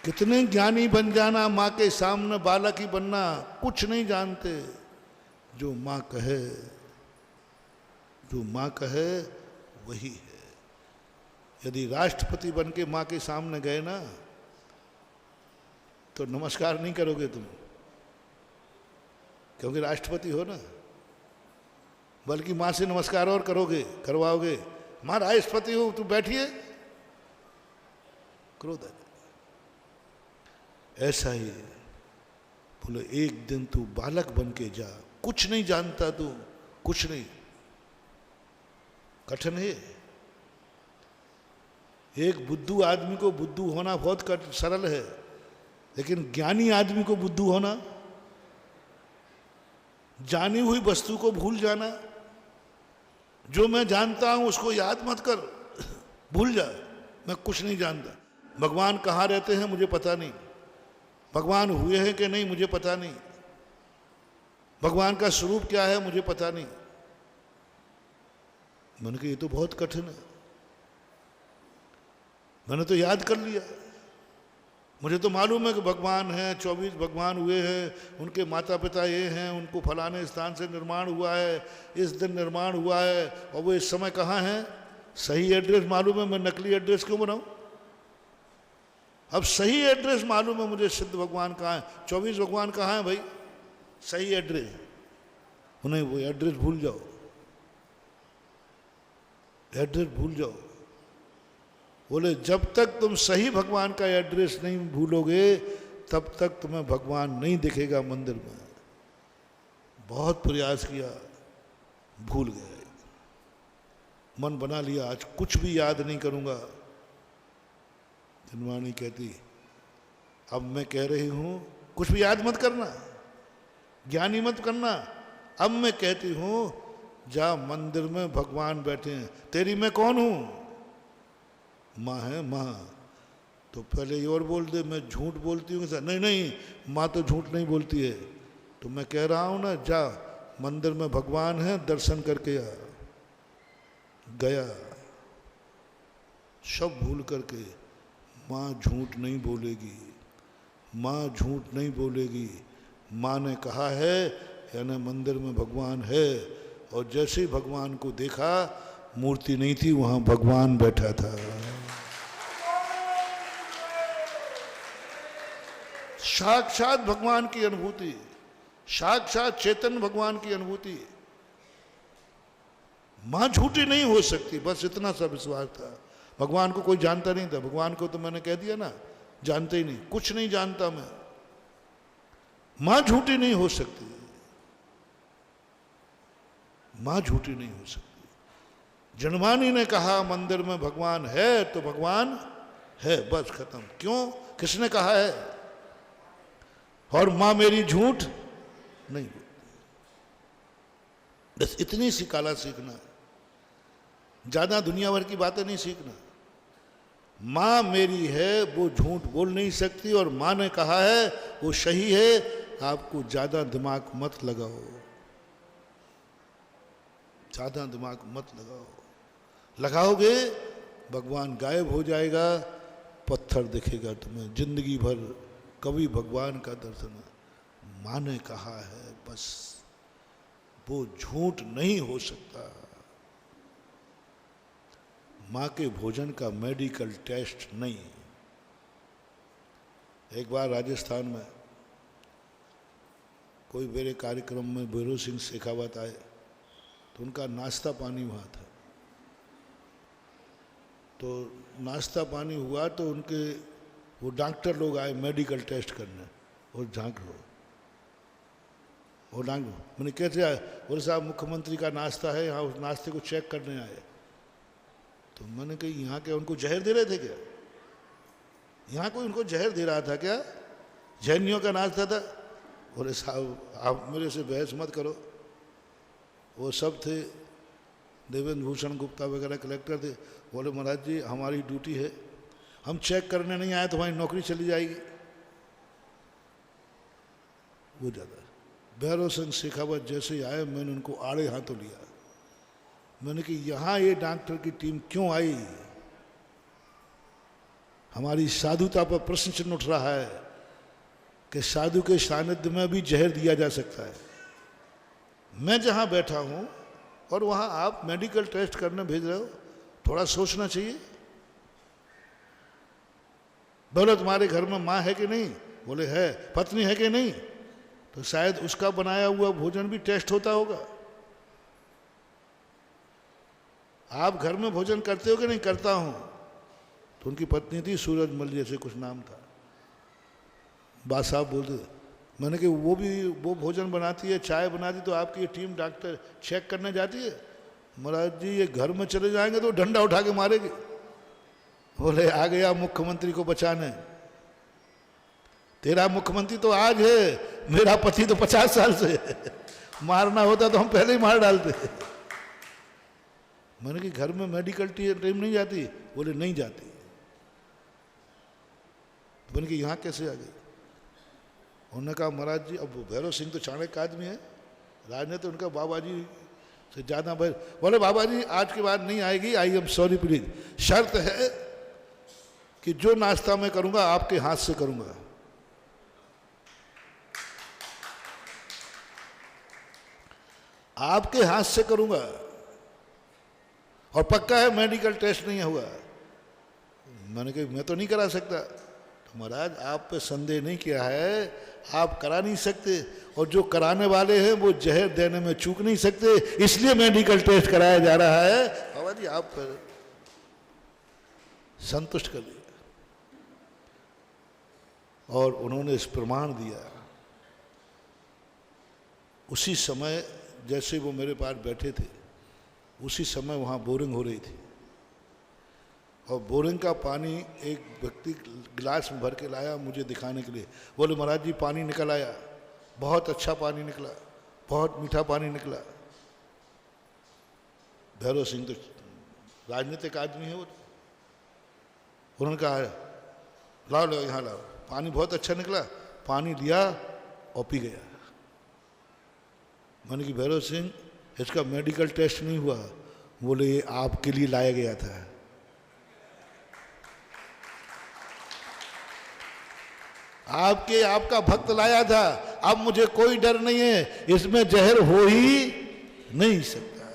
कितने ज्ञानी बन जाना, माँ के सामने बालक ही बनना, कुछ नहीं जानते। जो माँ कहे, जो माँ कहे वही है। यदि राष्ट्रपति बन के माँ के सामने गए ना, तो नमस्कार नहीं करोगे तुम, क्योंकि राष्ट्रपति हो ना, बल्कि माँ से नमस्कार और करोगे, करवाओगे। माँ राष्ट्रपति हो, तू बैठिए, क्रोध है। ऐसा ही बोले एक दिन तू बालक बन के जा, कुछ नहीं जानता तू, कुछ नहीं। कठिन है। एक बुद्धू आदमी को बुद्धू होना बहुत सरल है, लेकिन ज्ञानी आदमी को बुद्धू होना, जानी हुई वस्तु को भूल जाना। जो मैं जानता हूं उसको याद मत कर, भूल जा, मैं कुछ नहीं जानता। भगवान कहाँ रहते हैं मुझे पता नहीं, भगवान हुए हैं कि नहीं मुझे पता नहीं, भगवान का स्वरूप क्या है मुझे पता नहीं। मैंने कहा ये तो बहुत कठिन है, मैंने तो याद कर लिया, मुझे तो मालूम है कि भगवान हैं, 24 भगवान हुए हैं, उनके माता पिता ये हैं, उनको फलाने स्थान से निर्माण हुआ है, इस दिन निर्माण हुआ है, और वो इस समय कहाँ हैं। सही एड्रेस मालूम है, मैं नकली एड्रेस क्यों बनाऊं। अब सही एड्रेस मालूम है मुझे, सिद्ध भगवान कहाँ है, 24 भगवान कहाँ है भाई, सही एड्रेस। उन्हें वो एड्रेस भूल जाओ, एड्रेस भूल जाओ। बोले जब तक तुम सही भगवान का एड्रेस नहीं भूलोगे, तब तक तुम्हें भगवान नहीं दिखेगा मंदिर में। बहुत प्रयास किया, भूल गए, मन बना लिया आज कुछ भी याद नहीं करूंगा। धनवानी कहती अब मैं कह रही हूं कुछ भी याद मत करना, ज्ञानी मत करना। अब मैं कहती हूं जा मंदिर में भगवान बैठे हैं, तेरी मैं कौन हूं, माँ है माँ। तो पहले ये और बोल दे मैं झूठ बोलती हूँ, नहीं नहीं माँ तो झूठ नहीं बोलती है। तो मैं कह रहा हूँ ना जा मंदिर में भगवान है, दर्शन करके आ। गया, सब भूल करके। माँ झूठ नहीं बोलेगी, माँ झूठ नहीं बोलेगी। माँ ने कहा है यानी मंदिर में भगवान है, और जैसे ही भगवान को देखा मूर्ति नहीं थी, वहाँ भगवान बैठा था। साक्षात भगवान की अनुभूति, साक्षात चेतन भगवान की अनुभूति। मां झूठी नहीं हो सकती, बस इतना सा विश्वास था। भगवान को कोई जानता नहीं था, भगवान को तो मैंने कह दिया ना, जानते ही नहीं, कुछ नहीं जानता मैं। मां झूठी नहीं हो सकती, मां झूठी नहीं हो सकती। जनमानी ने कहा मंदिर में भगवान है तो भगवान है, बस खत्म। क्यों, किसने कहा है, और मां मेरी झूठ नहीं बोलती। बस इतनी सी काला सीखना, ज्यादा दुनिया भर की बातें नहीं सीखना। मां मेरी है वो झूठ बोल नहीं सकती, और मां ने कहा है वो सही है। आपको ज्यादा दिमाग मत लगाओ, ज्यादा दिमाग मत लगाओ। लगाओगे भगवान गायब हो जाएगा, पत्थर दिखेगा तुम्हें जिंदगी भर। कभी भगवान का दर्शन, माँ ने कहा है बस। वो झूठ नहीं हो सकता। माँ के भोजन का मेडिकल टेस्ट नहीं। एक बार राजस्थान में कोई मेरे कार्यक्रम में भैरव सिंह शेखावत आए, तो उनका नाश्ता पानी वहाँ था। तो नाश्ता पानी हुआ तो उनके वो डॉक्टर लोग आए मेडिकल टेस्ट करने, और झांक लो वो डांग। मैंने कैसे आए? बोले साहब मुख्यमंत्री का नाश्ता है, यहाँ उस नाश्ते को चेक करने आए। तो मैंने कही यहाँ क्या उनको जहर दे रहे थे क्या? यहाँ कोई उनको जहर दे रहा था क्या? जैनियों का नाश्ता था? बोले साहब आप मेरे से बहस मत करो। वो सब थे, देवेंद्र भूषण गुप्ता वगैरह कलेक्टर थे। बोले महाराज जी हमारी ड्यूटी है, हम चेक करने नहीं आए तो हमारी नौकरी चली जाएगी। वो ज़्यादा भैरव सिंह शेखावत जैसे ही आए, मैंने उनको आड़े हाथों लिया। मैंने कि यहाँ ये डॉक्टर की टीम क्यों आई? हमारी साधुता पर प्रश्न चिन्ह उठ रहा है कि साधु के सानिध्य में भी जहर दिया जा सकता है। मैं जहाँ बैठा हूँ और वहाँ आप मेडिकल टेस्ट करने भेज रहे हो, थोड़ा सोचना चाहिए। बोले तुम्हारे घर में माँ है कि नहीं? बोले है। पत्नी है कि नहीं? तो शायद उसका बनाया हुआ भोजन भी टेस्ट होता होगा। आप घर में भोजन करते हो कि नहीं? करता हूँ। तो उनकी पत्नी थी सूरजमल जैसे कुछ नाम था। बात साहब बोलते, मैंने कि वो भोजन बनाती है, चाय बनाती, तो आपकी ये टीम डॉक्टर चेक करने जाती है? महाराज जी ये घर में चले जाएंगे तो डंडा उठा के मारेगी। बोले आ गया मुख्यमंत्री को बचाने। तेरा मुख्यमंत्री तो आज है, मेरा पति तो 50 साल से है। मारना होता तो हम पहले ही मार डालते। मैंने कि घर में मेडिकल टीम नहीं जाती? बोले नहीं जाती। तो मैंने कि यहाँ कैसे आ गई? उन्होंने कहा महाराज जी अब भैरव सिंह तो चाणक्य आदमी है, राजनीति उनका बाबा जी से ज़्यादा भैर। बोले बाबा जी आज के बाद नहीं आएगी, आई एम सॉरी प्लीज। शर्त है कि जो नाश्ता मैं करूँगा आपके हाथ से करूँगा। आपके हाथ से करूँगा, और पक्का है मेडिकल टेस्ट नहीं हुआ। मैंने कहा मैं तो नहीं करा सकता। तो महाराज आप पे संदेह नहीं किया है, आप करा नहीं सकते, और जो कराने वाले हैं वो जहर देने में चूक नहीं सकते, इसलिए मेडिकल टेस्ट कराया जा रहा है। बाबा जी आप पर संतुष्ट कर दिया, और उन्होंने इस प्रमाण दिया। उसी समय जैसे वो मेरे पास बैठे थे, उसी समय वहाँ बोरिंग हो रही थी, और बोरिंग का पानी एक व्यक्ति गिलास में भर के लाया मुझे दिखाने के लिए। बोले महाराज जी पानी निकल आया, बहुत अच्छा पानी निकला, बहुत मीठा पानी निकला। भैरव सिंह तो राजनीतिक आदमी है वो। उन्होंने कहा लाओ लो यहाँ लाओ, पानी बहुत अच्छा निकला। पानी लिया और पी गया। मैंने कि भैरव सिंह इसका मेडिकल टेस्ट नहीं हुआ? बोले ये आपके लिए लाया गया था। आपका भक्त लाया था, अब मुझे कोई डर नहीं है, इसमें जहर हो ही नहीं सकता।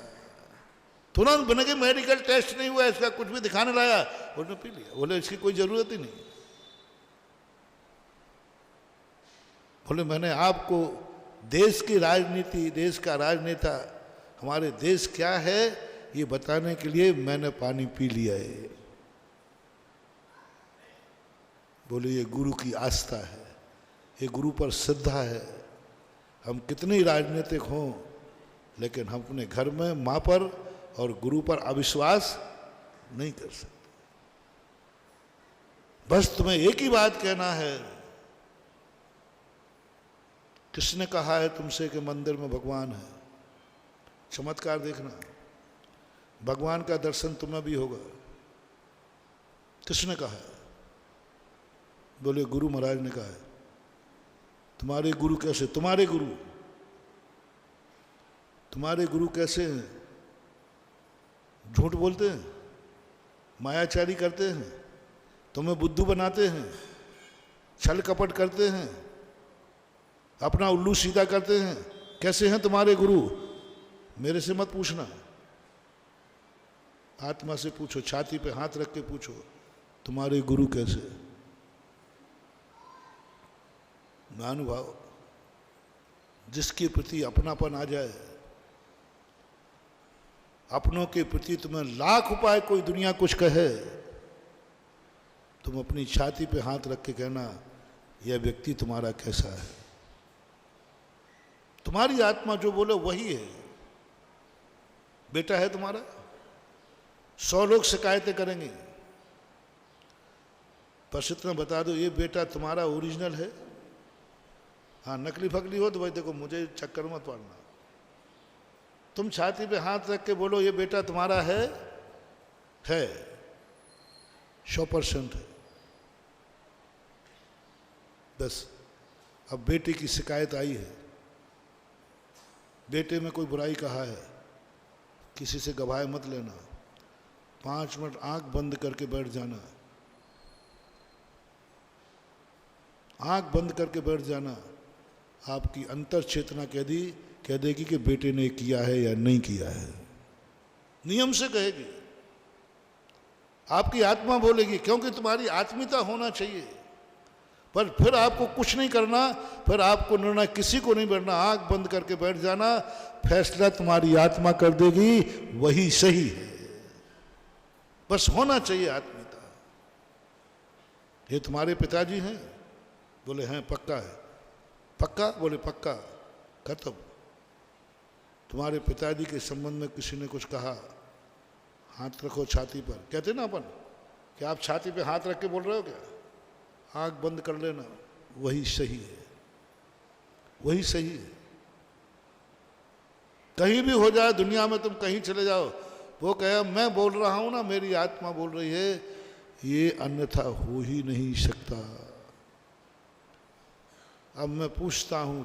तुरंत बने के मेडिकल टेस्ट नहीं हुआ, इसका कुछ भी दिखाने लाया, उसने पी लिया। बोले इसकी कोई जरूरत ही नहीं। बोले मैंने आपको देश की राजनीति, देश का राजनेता, हमारे देश क्या है ये बताने के लिए मैंने पानी पी लिया है। बोले ये गुरु की आस्था है, ये गुरु पर श्रद्धा है। हम कितने ही राजनीतिक हों, लेकिन हम अपने घर में माँ पर और गुरु पर अविश्वास नहीं कर सकते। बस तुम्हें एक ही बात कहना है, किसने कहा है तुमसे कि मंदिर में भगवान है? चमत्कार देखना, भगवान का दर्शन तुम्हें भी होगा। किसने कहा है? बोले गुरु महाराज ने कहा है। तुम्हारे गुरु कैसे? तुम्हारे गुरु कैसे हैं? झूठ बोलते हैं, मायाचारी करते हैं, तुम्हें बुद्धू बनाते हैं, छल कपट करते हैं, अपना उल्लू सीधा करते हैं। कैसे हैं तुम्हारे गुरु? मेरे से मत पूछना, आत्मा से पूछो, छाती पे हाथ रख के पूछो तुम्हारे गुरु कैसे। महानुभाव, जिसके प्रति अपनापन आ जाए, अपनों के प्रति तुम्हें लाख उपाय कोई दुनिया कुछ कहे, तुम अपनी छाती पे हाथ रख के कहना यह व्यक्ति तुम्हारा कैसा है। तुम्हारी आत्मा जो बोले वही है। बेटा है तुम्हारा, 100 लोग शिकायतें करेंगे, बस इतना बता दो ये बेटा तुम्हारा ओरिजिनल है। हाँ, नकली फकली हो तो भाई देखो मुझे चक्कर मत पड़ना। तुम छाती पे हाथ रख के बोलो ये बेटा तुम्हारा है 100% है। बस अब बेटे की शिकायत आई है, बेटे में कोई बुराई कहा है, किसी से गवाह मत लेना, 5 मिनट आंख बंद करके बैठ जाना, आंख बंद करके बैठ जाना। आपकी अंतर चेतना कह देगी कि बेटे ने किया है या नहीं किया है, नियम से कहेगी। आपकी आत्मा बोलेगी, क्योंकि तुम्हारी आत्मीयता होना चाहिए। पर फिर आपको कुछ नहीं करना, फिर आपको निर्णय किसी को नहीं बैठना, आंख बंद करके बैठ जाना, फैसला तुम्हारी आत्मा कर देगी, वही सही है। बस होना चाहिए आत्मीयता। ये तुम्हारे पिताजी हैं? बोले हैं। पक्का है? पक्का? बोले पक्का। खत्म। तुम्हारे पिताजी के संबंध में किसी ने कुछ कहा, हाथ रखो छाती पर। कहते ना अपन कि आप छाती पे हाथ रख के बोल रहे हो क्या? आंख बंद कर लेना, वही सही है, वही सही है। कहीं भी हो जाए दुनिया में, तुम कहीं चले जाओ, वो कहे मैं बोल रहा हूं ना, मेरी आत्मा बोल रही है, ये अन्यथा हो ही नहीं सकता। अब मैं पूछता हूं,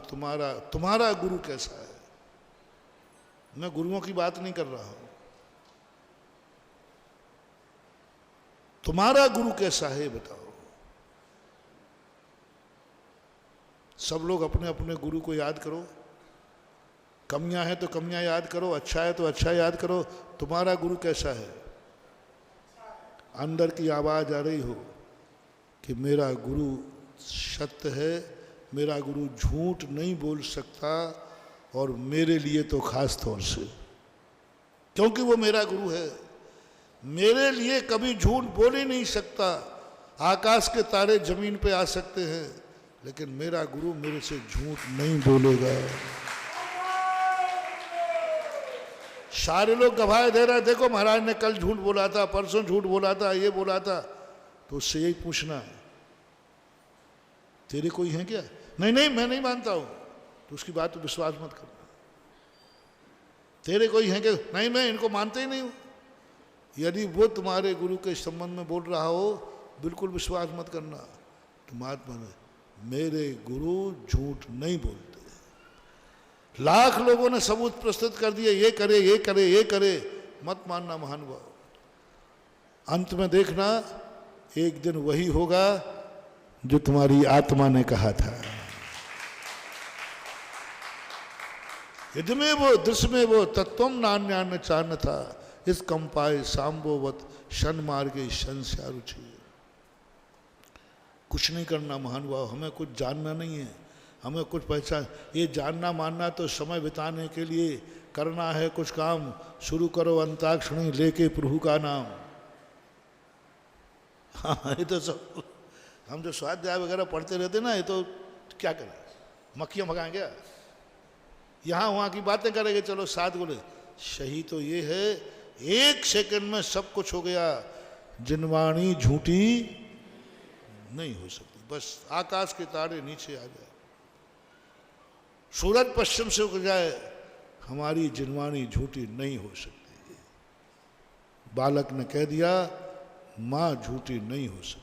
तुम्हारा गुरु कैसा है? मैं गुरुओं की बात नहीं कर रहा हूं, तुम्हारा गुरु कैसा है बताओ। सब लोग अपने अपने गुरु को याद करो, कमियां हैं तो कमियां याद करो, अच्छा है तो अच्छा याद करो। तुम्हारा गुरु कैसा है? अंदर की आवाज आ रही हो कि मेरा गुरु सत्य है, मेरा गुरु झूठ नहीं बोल सकता, और मेरे लिए तो खास तौर से, क्योंकि वो मेरा गुरु है, मेरे लिए कभी झूठ बोल ही नहीं सकता। आकाश के तारे जमीन पे आ सकते हैं, लेकिन मेरा गुरु मेरे से झूठ नहीं बोलेगा। सारे लोग गवाही दे रहे हैं, देखो महाराज ने कल झूठ बोला था, परसों झूठ बोला था, ये बोला था। तो उससे यही पूछना, तेरे कोई है क्या? नहीं नहीं मैं नहीं मानता हूं, तो उसकी बात तो विश्वास मत करना। तेरे कोई है क्या? नहीं मैं इनको मानते ही नहीं हूं। यदि वो तुम्हारे गुरु के संबंध में बोल रहा हो, बिल्कुल विश्वास मत करना। परमात्मा ने, मेरे गुरु झूठ नहीं बोलते। लाख लोगों ने सबूत प्रस्तुत कर दिए, ये करे ये करे ये करे, मत मानना महानुभाव। अंत में देखना, एक दिन वही होगा जो तुम्हारी आत्मा ने कहा था। यदि में वो दृश्य में वो तत्वम नान्यान चान था, इस कंपाए सांबोवत शन मार्गे संस्या रुचि। कुछ नहीं करना महानुभाव, हमें कुछ जानना नहीं है, हमें कुछ पहचान। ये जानना मानना तो समय बिताने के लिए करना है कुछ काम। शुरू करो अंताक्षरी लेके प्रभु का नाम। हाँ, ये तो सब हम जो स्वाध्याय वगैरह पढ़ते रहते ना, ये तो क्या करें, मक्खियाँ भगाएंगे, यहाँ वहाँ की बातें करेंगे। चलो साथ बोले, सही तो ये है, 1 सेकंड में सब कुछ हो गया। जिनवाणी झूठी नहीं हो सकती। बस आकाश के तारे नीचे आ जाए, सूरज पश्चिम से उग जाए, हमारी जिनवाणी झूठी नहीं हो सकती। बालक ने कह दिया, माँ झूठी नहीं हो सकती,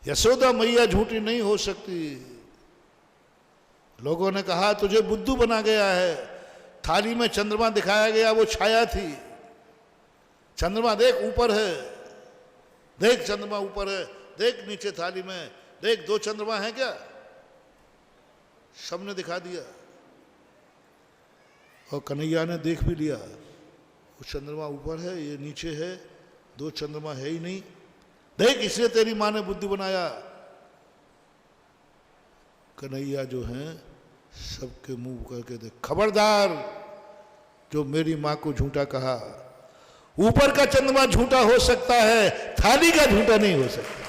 यशोदा मैया झूठी नहीं हो सकती। लोगों ने कहा तुझे बुद्धू बना गया है, थाली में चंद्रमा दिखाया गया, वो छाया थी। चंद्रमा देख ऊपर है, देख चंद्रमा ऊपर है, देख नीचे थाली में, देख 2 चंद्रमा है क्या? सबने दिखा दिया। और कन्हैया ने देख भी लिया, वो चंद्रमा ऊपर है, ये नीचे है, दो चंद्रमा है ही नहीं, देख इसलिए तेरी माँ ने बुद्धि बनाया। कन्हैया जो हैं सबके मुंह करके देख, खबरदार जो मेरी माँ को झूठा कहा। ऊपर का चंद्रमा झूठा हो सकता है, थाली का झूठा नहीं हो सकता।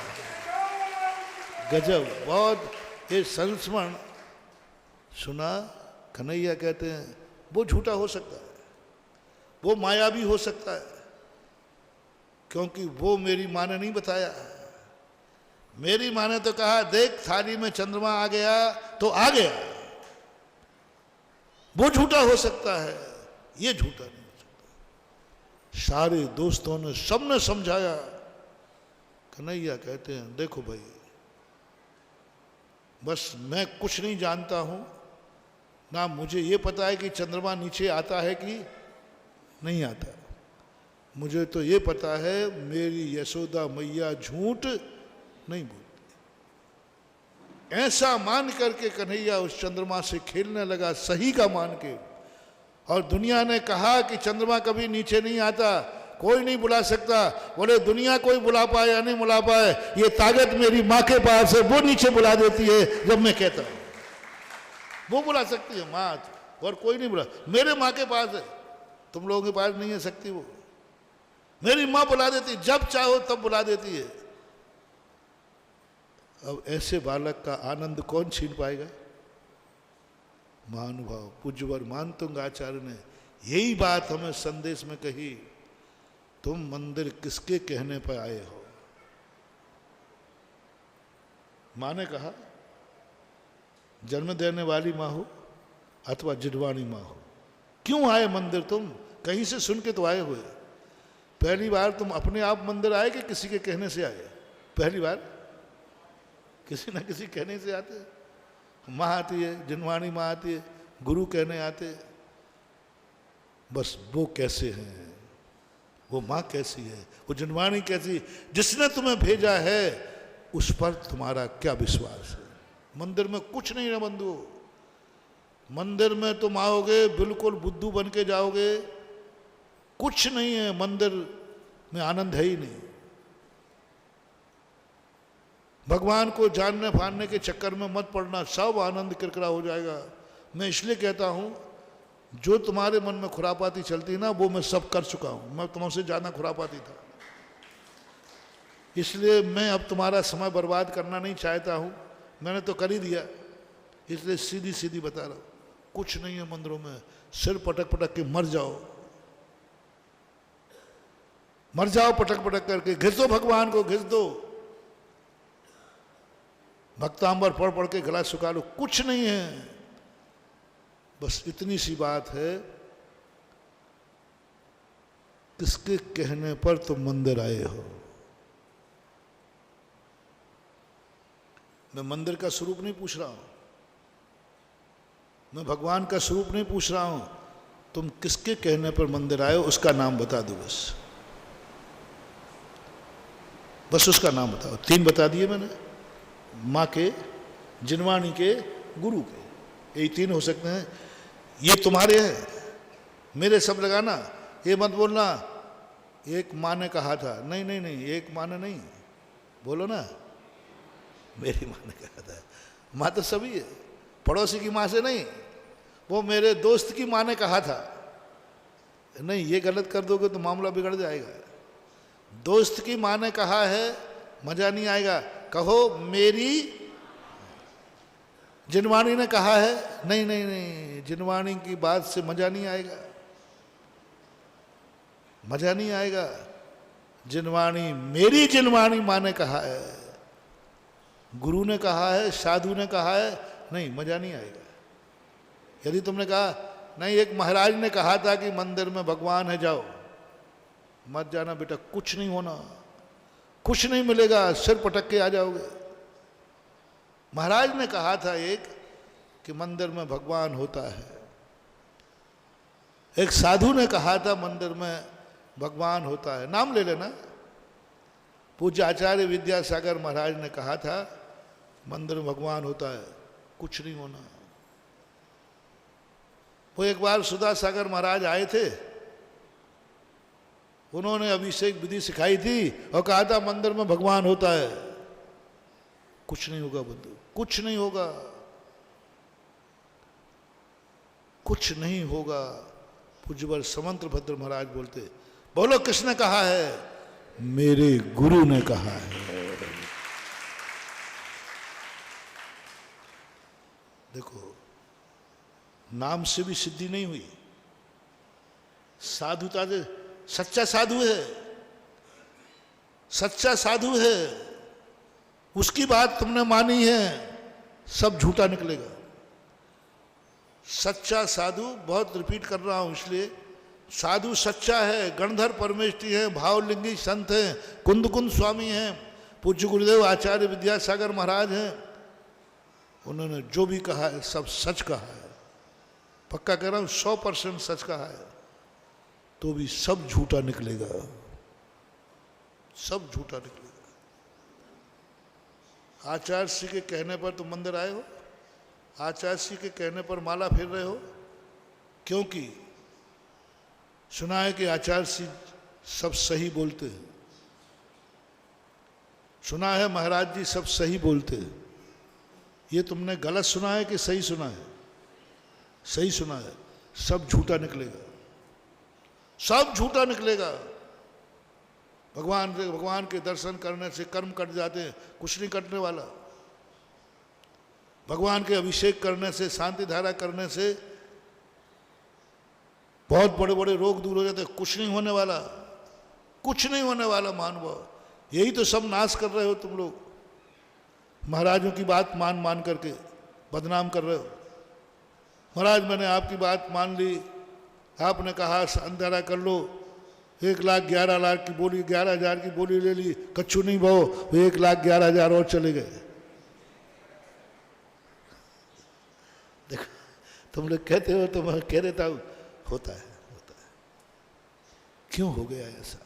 गजब, बहुत ये संस्मरण सुना। कन्हैया कहते हैं वो झूठा हो सकता है, वो मायावी हो सकता है, क्योंकि वो मेरी माँ ने नहीं बताया। मेरी माँ ने तो कहा देख थाली में चंद्रमा आ गया तो आ गया, वो झूठा हो सकता है, ये झूठा नहीं हो सकता। सारे दोस्तों ने, सबने समझाया। कन्हैया कहते हैं देखो भाई, बस मैं कुछ नहीं जानता हूं ना, मुझे ये पता है कि चंद्रमा नीचे आता है कि नहीं आता। मुझे तो ये पता है मेरी यशोदा मैया झूठ नहीं बोलती। ऐसा मान करके कन्हैया उस चंद्रमा से खेलने लगा, सही का मान के। और दुनिया ने कहा कि चंद्रमा कभी नीचे नहीं आता, कोई नहीं बुला सकता। बोले दुनिया कोई बुला पाए या नहीं बुला पाए, ये ताकत मेरी माँ के पास है, वो नीचे बुला देती है जब मैं कहता हूं। वो बुला सकती है माँ, और कोई नहीं बुला। मेरे माँ के पास है, तुम लोगों के पास नहीं है सकती वो। मेरी माँ बुला देती, जब चाहो तब बुला देती है। अब ऐसे बालक का आनंद कौन छीन पाएगा। महानुभाव पूज्यवर मानतुंग आचार्य ने यही बात हमें संदेश में कही, तुम मंदिर किसके कहने पर आए हो। माँ ने कहा जन्म देने वाली माँ हो अथवा जिडवाणी माँ हो, क्यों आए मंदिर तुम, कहीं से सुन के तो आए हुए। पहली बार तुम अपने आप मंदिर आए कि किसी के कहने से आए। पहली बार किसी न किसी कहने से आते। माँ आती है, जिनवाणी माँ आती है, गुरु कहने आते। बस वो कैसे हैं, वो माँ कैसी है, वो जिनवाणी कैसी, जिसने तुम्हें भेजा है उस पर तुम्हारा क्या विश्वास है। मंदिर में कुछ नहीं है बंधु। मंदिर में तुम आओगे बिल्कुल बुद्धू बन के जाओगे, कुछ नहीं है मंदिर में, आनंद है ही नहीं। भगवान को जानने फानने के चक्कर में मत पड़ना, सब आनंद किरकिरा हो जाएगा। मैं इसलिए कहता हूं जो तुम्हारे मन में खुरापाती चलती है ना, वो मैं सब कर चुका हूं। मैं तुमसे ज्यादा खुरापाती था, इसलिए मैं अब तुम्हारा समय बर्बाद करना नहीं चाहता हूं। मैंने तो कर ही दिया, इसलिए सीधी सीधी बता रहा हूं, कुछ नहीं है मंदिरों में। सिर पटक पटक के मर जाओ, मर जाओ पटक पटक करके, घिस दो भगवान को, घिस दो। भक्तांबर पढ़ पढ़ के गला सुखा लो, कुछ नहीं है। बस इतनी सी बात है, किसके कहने पर तुम मंदिर आए हो। मैं मंदिर का स्वरूप नहीं पूछ रहा हूं, मैं भगवान का स्वरूप नहीं पूछ रहा हूं। तुम किसके कहने पर मंदिर आए हो उसका नाम बता दो। बस उसका नाम बताओ। 3 बता दिए मैंने, माँ के, जिनवाणी के, गुरु के, यही 3 हो सकते हैं। ये तुम्हारे हैं, मेरे सब लगाना। ये मत बोलना एक माँ ने कहा था, नहीं नहीं नहीं, एक माँ ने नहीं, बोलो ना मेरी माँ ने कहा था। माँ तो सभी है, पड़ोसी की माँ से नहीं, वो मेरे दोस्त की माँ ने कहा था। नहीं, ये गलत कर दोगे तो मामला बिगड़ जाएगा। दोस्त की माँ ने कहा है, मजा नहीं आएगा। कहो मेरी जिनवाणी ने कहा है, नहीं नहीं नहीं, जिनवाणी की बात से मजा नहीं आएगा, मजा नहीं आएगा। जिनवाणी, मेरी जिनवाणी माँ ने कहा है, गुरु ने कहा है, साधु ने कहा है, नहीं मजा नहीं आएगा। यदि तुमने कहा नहीं, एक महाराज ने कहा था कि मंदिर में भगवान है, जाओ, मत जाना बेटा, कुछ नहीं होना, कुछ नहीं मिलेगा, सिर पटक के आ जाओगे। महाराज ने कहा था एक कि मंदिर में भगवान होता है, एक साधु ने कहा था मंदिर में भगवान होता है, नाम ले लेना। पूज्य आचार्य विद्यासागर महाराज ने कहा था मंदिर में भगवान होता है, कुछ नहीं होना। वो एक बार सुधा सागर महाराज आए थे, उन्होंने अभिषेक विधि सिखाई थी और कहा था मंदिर में भगवान होता है। कुछ नहीं होगा बंधु, कुछ नहीं होगा, कुछ नहीं होगा। पूज्यवर समंत भद्र महाराज बोलते, बोलो किसने कहा है? मेरे गुरु ने कहा है। देखो, नाम से भी सिद्धि नहीं हुई, साधुता से। सच्चा साधु है, सच्चा साधु है, उसकी बात तुमने मानी है, सब झूठा निकलेगा। सच्चा साधु, बहुत रिपीट कर रहा हूं इसलिए, साधु सच्चा है, गणधर परमेष्ठी है, भावलिंगी संत है, कुंद कुंद स्वामी हैं, पूज्य गुरुदेव आचार्य विद्यासागर महाराज हैं। उन्होंने जो भी कहा है सब सच कहा है, पक्का कह रहा हूं 100% सच कहा है, तो भी सब झूठा निकलेगा, सब झूठा निकलेगा। आचार्य श्री के कहने पर तुम मंदिर आए हो, आचार्य श्री के कहने पर माला फेर रहे हो, क्योंकि सुना है कि आचार्य श्री सब सही बोलते हैं, सुना है महाराज जी सब सही बोलते हैं। ये तुमने गलत सुना है कि सही सुना है? सही सुना है। सब झूठा निकलेगा, सब झूठा निकलेगा। भगवान के दर्शन करने से कर्म कट जाते हैं, कुछ नहीं कटने वाला। भगवान के अभिषेक करने से, शांति धारा करने से बहुत बड़े बड़े रोग दूर हो जाते हैं, कुछ नहीं होने वाला, कुछ नहीं होने वाला मानव। यही तो सब नाश कर रहे हो तुम लोग, महाराजों की बात मान मान करके बदनाम कर रहे हो। महाराज मैंने आपकी बात मान ली, आपने कहा अंधारा कर लो, 1,11,00,000 की बोली, 11,000 की बोली ले ली, कच्छू नहीं भाव, 1,11,000 और चले गए। देखो, तुम लोग कहते हो तो मैं कह देता हूं, होता है, होता है। क्यों हो गया ऐसा?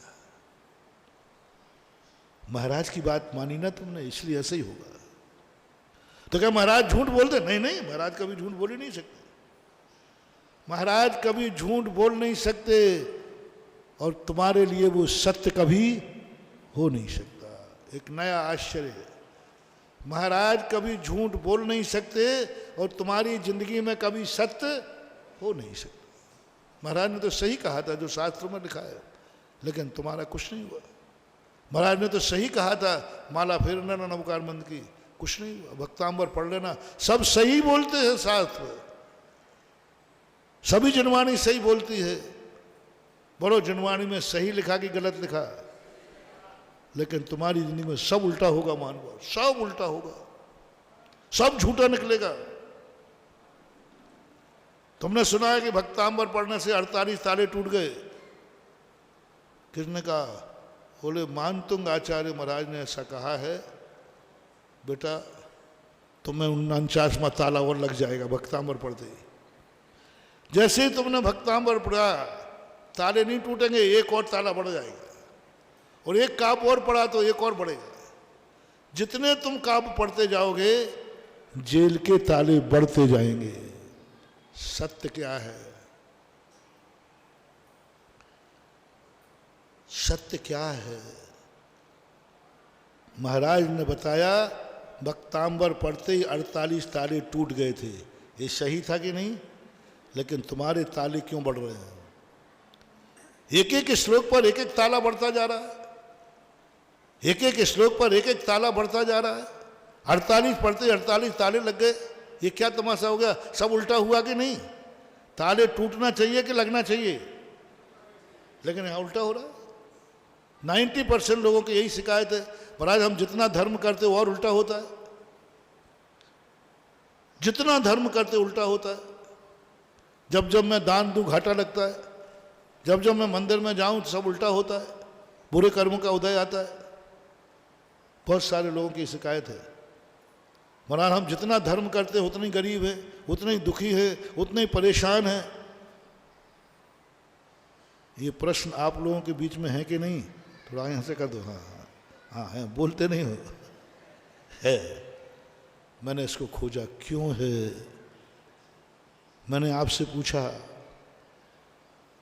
महाराज की बात मानी ना तुमने, इसलिए ऐसा ही होगा। तो क्या महाराज झूठ बोलते? नहीं नहीं, महाराज कभी झूठ बोल ही नहीं सकते, महाराज कभी झूठ बोल नहीं सकते, और तुम्हारे लिए वो सत्य कभी हो नहीं सकता। एक नया आश्चर्य है, महाराज कभी झूठ बोल नहीं सकते और तुम्हारी जिंदगी में कभी सत्य हो नहीं सकता। महाराज ने तो सही कहा था जो शास्त्रों में लिखा है, लेकिन तुम्हारा कुछ नहीं हुआ। महाराज ने तो सही कहा था माला फेरना नवकार मंद की, कुछ नहीं हुआ। भक्तांबर पढ़ लेना, सब सही बोलते हैं शास्त्र, सभी जनवाणी सही बोलती है। बोलो जनवाणी में सही लिखा कि गलत लिखा? लेकिन तुम्हारी जिंदगी में सब उल्टा होगा मानव, सब उल्टा होगा, सब झूठा निकलेगा। तुमने सुना है कि भक्तांबर पढ़ने से 48 ताले टूट गए। किसने कहा? बोले मानतुंग आचार्य महाराज ने ऐसा कहा है, बेटा तुम्हें 49वां ताला और लग जाएगा भक्तांबर पढ़ते ही। जैसे ही तुमने भक्तांबर पढ़ा, ताले नहीं टूटेंगे, एक और ताला बढ़ जाएगा, और एक काप और पढ़ा तो एक और बढ़ेगा। जितने तुम काप पढ़ते जाओगे, जेल के ताले बढ़ते जाएंगे। सत्य क्या है? सत्य क्या है? महाराज ने बताया भक्तांबर पढ़ते ही 48 ताले टूट गए थे। ये सही था कि नहीं? लेकिन तुम्हारे ताले क्यों बढ़ रहे हैं? एक एक श्लोक पर एक एक ताला बढ़ता जा रहा है, एक एक श्लोक पर एक एक ताला बढ़ता जा रहा है। 48 पढ़ते 48 ताले लग गए। ये क्या तमाशा हो गया? सब उल्टा हुआ कि नहीं? ताले टूटना चाहिए कि लगना चाहिए? लेकिन यहाँ उल्टा हो रहा है। 90% लोगों की यही शिकायत है, महाराज हम जितना धर्म करते और उल्टा होता है, जितना धर्म करते उल्टा होता है। जब जब मैं दान दूं घाटा लगता है, जब जब मैं मंदिर में जाऊं तो सब उल्टा होता है, बुरे कर्मों का उदय आता है। बहुत सारे लोगों की शिकायत है, महाराज हम जितना धर्म करते उतने ही गरीब है, उतने ही दुखी है, उतने ही परेशान है। ये प्रश्न आप लोगों के बीच में है कि नहीं? थोड़ा यहाँ से कर दो। हाँ हाँ हाँ है, बोलते नहीं हो। है, मैंने इसको खोजा क्यों है। मैंने आपसे पूछा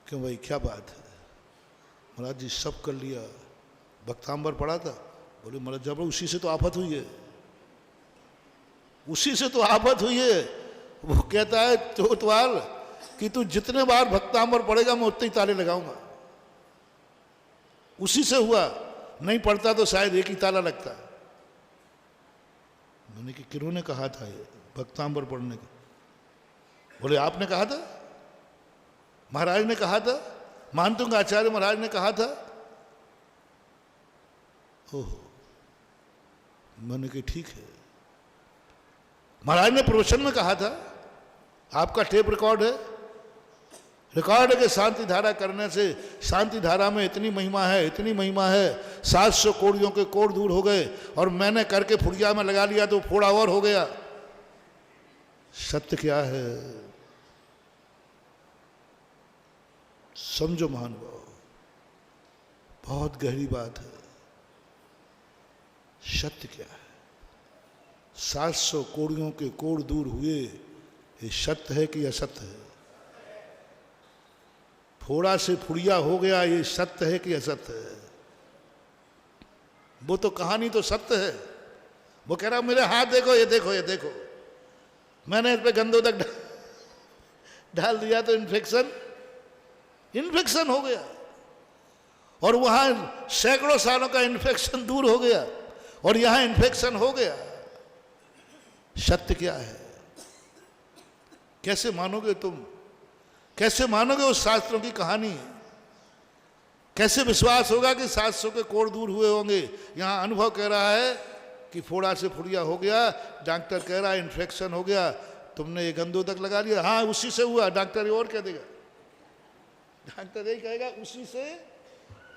क्यों भाई क्या बात है? महाराज जी सब कर लिया, भक्तांबर पढ़ा था। बोले महाराज जब उसी से तो आफत हुई है, उसी से तो आफत हुई है। वो कहता है चोतवाल कि तू जितने बार भक्तांबर पढ़ेगा मैं उतने ही ताले लगाऊंगा। उसी से हुआ, नहीं पढ़ता तो शायद एक ही ताला लगता। मैंने कि किन्होंने कहा था ये भक्तांबर पढ़ने का? बोले आपने कहा था, महाराज ने कहा था, मानतुंग आचार्य महाराज ने कहा था। ओहो, मैंने कि ठीक है, महाराज ने प्रवचन में कहा था, आपका टेप रिकॉर्ड है, रिकॉर्ड है कि शांति धारा करने से शांति धारा में इतनी महिमा है, इतनी महिमा है, 700 कोड़ियों के कोड़ दूर हो गए, और मैंने करके फुड़िया में लगा लिया तो फोड़ा और हो गया। सत्य क्या है समझो महानुभाव, बहुत गहरी बात है। सत्य क्या है? 700 कोड़ियों के कोड़ दूर हुए, ये सत्य है कि असत्य है? फोड़ा से फुड़िया हो गया, ये सत्य है कि असत्य है? वो तो कहानी तो सत्य है। वो कह रहा मेरे हाथ देखो, ये देखो, ये देखो, मैंने इस पे गंदोदक डाल दिया तो इन्फेक्शन हो गया, और वहां सैकड़ों सालों का इन्फेक्शन दूर हो गया, और यहां इन्फेक्शन हो गया। सत्य क्या है? कैसे मानोगे तुम? कैसे मानोगे उस शास्त्रों की कहानी? कैसे विश्वास होगा कि 700 के कोड़ दूर हुए होंगे? यहां अनुभव कह रहा है कि फोड़ा से फुड़िया हो गया, डॉक्टर कह रहा है इन्फेक्शन हो गया, तुमने ये गंदोदक लगा लिया, हाँ उसी से हुआ। डॉक्टर ये और कह देगा, डॉक्टर यही कहेगा उसी से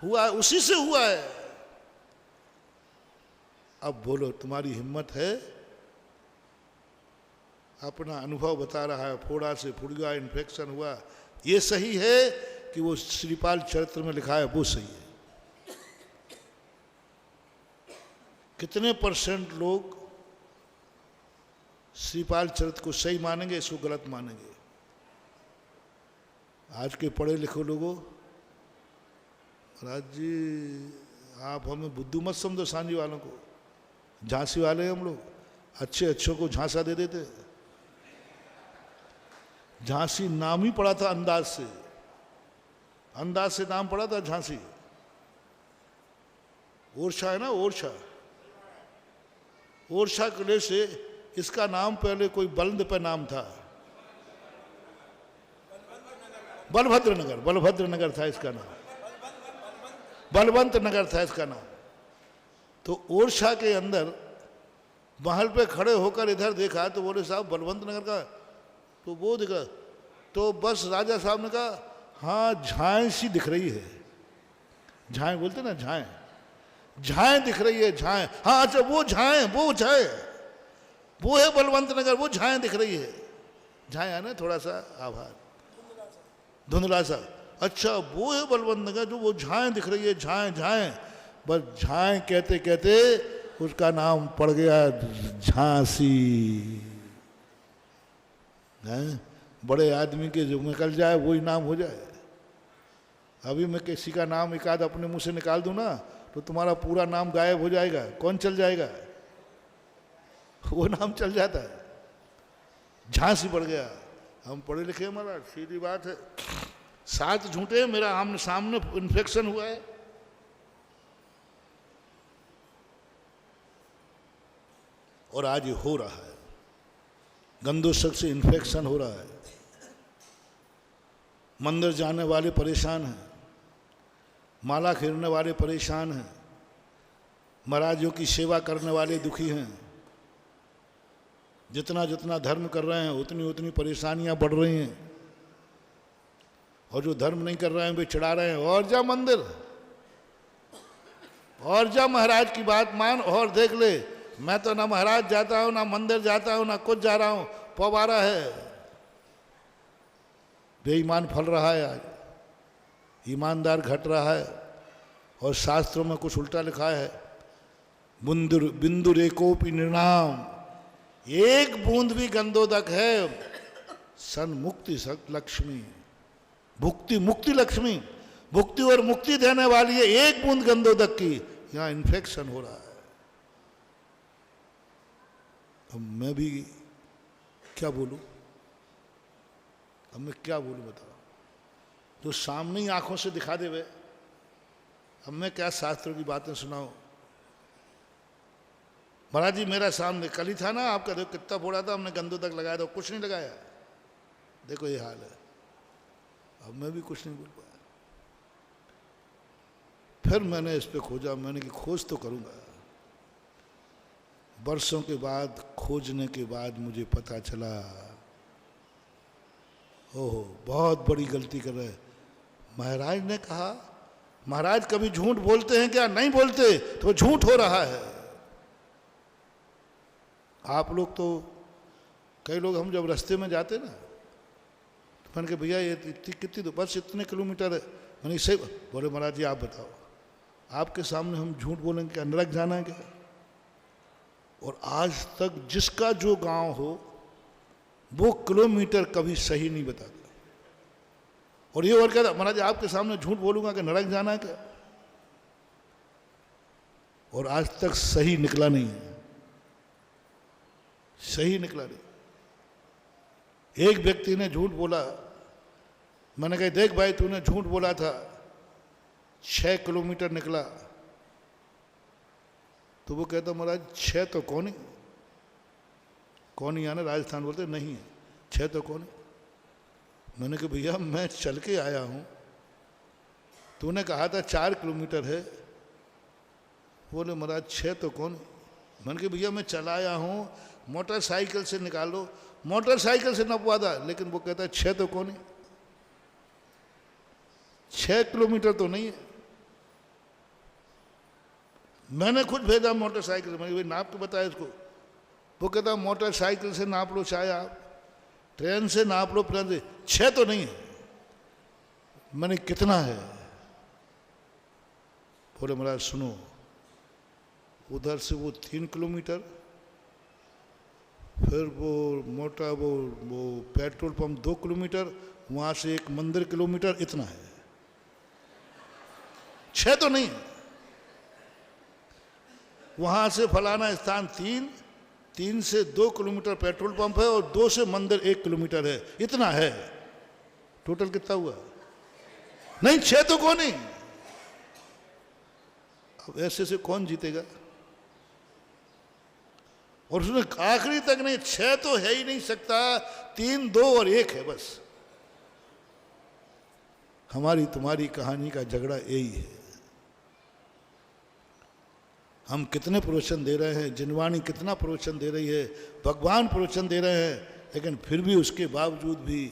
हुआ, उसी से हुआ है। अब बोलो, तुम्हारी हिम्मत है? अपना अनुभव बता रहा है, फोड़ा से फुड़िया इन्फेक्शन हुआ, ये सही है कि वो श्रीपाल चरित्र में लिखा है वो सही है? कितने % लोग श्रीपाल चरित्र को सही मानेंगे, इसको गलत मानेंगे? आज के पढ़े लिखे लोगों, महाराज जी आप हमें बुद्धू मत समझो, सांझी वालों को, झांसी वाले हम लोग, अच्छों को झांसा दे देते। झांसी नाम ही पड़ा था अंदाज से, अंदाज से नाम पड़ा था झांसी। ओरछा है ना, ओरछा, ओरछा किले से इसका नाम पहले कोई बलंद पे नाम था, बलभद्र नगर, बलभद्र नगर था इसका नाम, बलवंत नगर था इसका नाम। तो ओरछा के अंदर महल पे खड़े होकर इधर देखा तो बोले साहब बलवंत नगर का, तो वो दिखा, तो बस राजा साहब ने कहा हाँ झाएं सी दिख रही है, झाएं बोलते ना, झाएं, झाएं दिख रही है, झाएं, हाँ अच्छा वो झाएं, वो झाएं, वो है बलवंत नगर, वो झाएं दिख रही है। झाएं है ना थोड़ा सा आभार, धुंधला सा, अच्छा वो है बलवंत नगर जो वो झाएं दिख रही है, झाएं झाएं, बस झाएं कहते कहते उसका नाम पड़ गया झांसी। बड़े आदमी के जो निकल जाए वही नाम हो जाए। अभी मैं किसी का नाम एक आध अपने मुंह से निकाल दूं ना तो तुम्हारा पूरा नाम गायब हो जाएगा, कौन चल जाएगा? वो नाम चल जाता है, झांसी पड़ गया। हम पढ़े लिखे महाराज, सीधी बात है, 7 झूठे, मेरा आमने सामने इन्फेक्शन हुआ है। और आज ये हो रहा है, गंदोशक से इन्फेक्शन हो रहा है। मंदिर जाने वाले परेशान हैं, माला फेरने वाले परेशान हैं, महाराजों की सेवा करने वाले दुखी हैं। जितना जितना धर्म कर रहे हैं उतनी उतनी परेशानियां बढ़ रही हैं, और जो धर्म नहीं कर रहे हैं वे चिढ़ा रहे हैं, और जा मंदिर, और जा महाराज की बात मान, और देख ले मैं तो ना महाराज जाता हूँ, ना मंदिर जाता हूँ, ना कुछ जा रहा हूँ, पवारा है। बेईमान फल रहा है आज, ईमानदार घट रहा है। और शास्त्रों में कुछ उल्टा लिखा है, बिंदु रेकोपी निर्णाम, एक बूंद भी गंदोदक है सन मुक्ति सक लक्ष्मी, भुक्ति मुक्ति लक्ष्मी, भुक्ति और मुक्ति देने वाली है एक बूंद गंधोदक की, यहां इन्फेक्शन हो रहा है। अब मैं भी क्या बोलूं, अब मैं क्या बोलूं बताओ, जो सामने ही आंखों से दिखा दे वे, अब मैं क्या शास्त्रों की बातें सुनाऊं। महाराज जी मेरा सामने कल ही था ना, आपका देखो कितना फोड़ा था हमने, गंधोदक लगाया था, कुछ नहीं लगाया, देखो ये हाल है। अब मैं भी कुछ नहीं बोल पाया। फिर मैंने इस पे खोजा, मैंने कि खोज तो करूंगा। बरसों के बाद खोजने के बाद मुझे पता चला, ओहो बहुत बड़ी गलती कर रहे। महाराज ने कहा, महाराज कभी झूठ बोलते हैं क्या? नहीं बोलते, तो झूठ हो रहा है। आप लोग तो, कई लोग हम जब रास्ते में जाते ना, तो मैंने कहा भैया ये कितनी, तो बस इतने किलोमीटर है। मैंने सही बोले, महाराज जी आप बताओ, आपके सामने हम झूठ बोलेंगे क्या? नरक जाना है क्या? और आज तक जिसका जो गांव हो वो किलोमीटर कभी सही नहीं बताता। और ये और कहता, महाराज आपके सामने झूठ बोलूंगा कि नरक जाना है क्या? और आज तक सही निकला नहीं है, सही निकला नहीं। एक व्यक्ति ने झूठ बोला, मैंने कहा देख भाई तूने झूठ बोला था, 6 किलोमीटर निकला। तो वो कहता महाराज 6 तो कौन ही, कौन ही आना राजस्थान बोलते नहीं है, 6 तो कौन। मैंने कहा भैया मैं चल के आया हूं, तूने कहा था 4 किलोमीटर है। बोले महाराज 6 तो कौन। मैंने कहा भैया मैं चला आया हूं, मोटरसाइकिल से निकालो, मोटरसाइकिल से नपवा था, लेकिन वो कहता है 6 तो कौन, 6 किलोमीटर तो नहीं है। मैंने खुद भेजा मोटरसाइकिल, मैंने भाई नाप के बताया इसको। वो कहता मोटरसाइकिल से नाप लो, चाहे आप ट्रेन से नाप लो, ट्रेन से 6 तो नहीं है। मैंने कितना है? बोले महाराज सुनो, उधर से वो 3 किलोमीटर, फिर वो मोटा वो पेट्रोल पंप 2 किलोमीटर, वहां से एक मंदिर किलोमीटर, इतना है, 6 तो नहीं है। वहां से फलाना स्थान 3 से 2 किलोमीटर पेट्रोल पंप है, और 2 से मंदिर 1 किलोमीटर है, इतना है। टोटल कितना हुआ? नहीं 6 तो कौन नहीं। अब ऐसे से कौन जीतेगा? और उसने आखिरी तक नहीं, 6 तो है ही नहीं सकता, 3, 2 और 1 है बस। हमारी तुम्हारी कहानी का झगड़ा यही है। हम कितने प्रवचन दे रहे हैं, जिनवाणी कितना प्रवचन दे रही है, भगवान प्रवचन दे रहे हैं, लेकिन फिर भी उसके बावजूद भी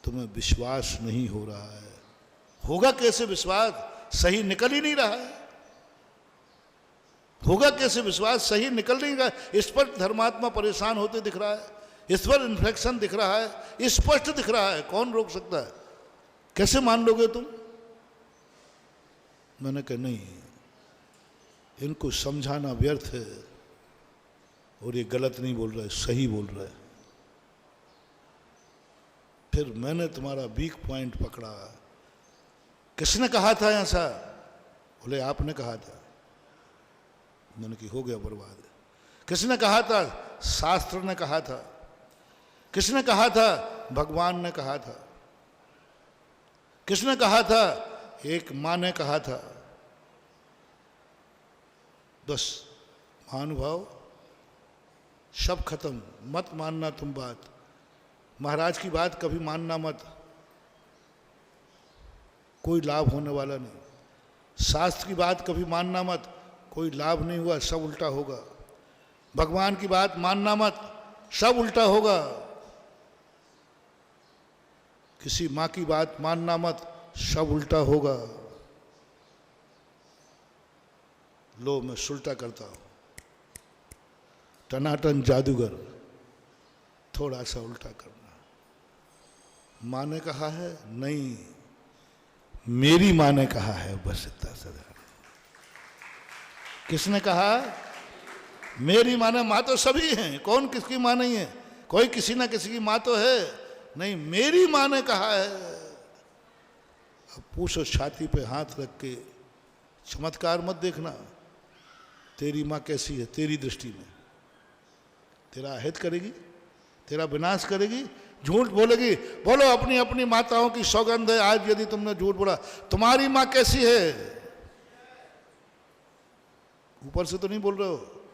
तुम्हें विश्वास नहीं हो रहा है। होगा कैसे विश्वास? सही निकल ही नहीं रहा है। होगा कैसे विश्वास? सही निकल नहीं रहा है। इस पर धर्मात्मा परेशान होते दिख रहा है, इस पर इन्फेक्शन दिख रहा है, स्पष्ट दिख रहा है, कौन रोक सकता है? कैसे मान लोगे तुम? मैंने कहा नहीं, इनको समझाना व्यर्थ है, और ये गलत नहीं बोल रहा है, सही बोल रहा है। फिर मैंने तुम्हारा वीक पॉइंट पकड़ा। किसने कहा था ऐसा? बोले आपने कहा था। मैंने कि हो गया बर्बाद। किसने कहा था? शास्त्र ने कहा था। किसने कहा था? भगवान ने कहा था। किसने कहा था? एक माँ ने कहा था। बस महानुभाव, सब खत्म, मत मानना तुम बात। महाराज की बात कभी मानना मत, कोई लाभ होने वाला नहीं। शास्त्र की बात कभी मानना मत, कोई लाभ नहीं हुआ, सब उल्टा होगा। भगवान की बात मानना मत, सब उल्टा होगा। किसी माँ की बात मानना मत, सब उल्टा होगा। लो मैं सुलटा करता हूं, टनाटन जादूगर, थोड़ा सा उल्टा करना। माँ ने कहा है? नहीं, मेरी माँ ने कहा है, बस इतना सा। किसने कहा? मेरी माँ ने। माँ तो सभी हैं, कौन किसकी माँ नहीं है? कोई किसी ना किसी की माँ तो है। नहीं, मेरी माँ ने कहा है। अब पूछो, छाती पे हाथ रख के, चमत्कार मत देखना। तेरी माँ कैसी है तेरी दृष्टि में? तेरा अहित करेगी, तेरा विनाश करेगी, झूठ बोलेगी। बोलो, अपनी अपनी माताओं की सौगंध है, आज यदि तुमने झूठ बोला, तुम्हारी माँ कैसी है? ऊपर से तो नहीं बोल रहे हो।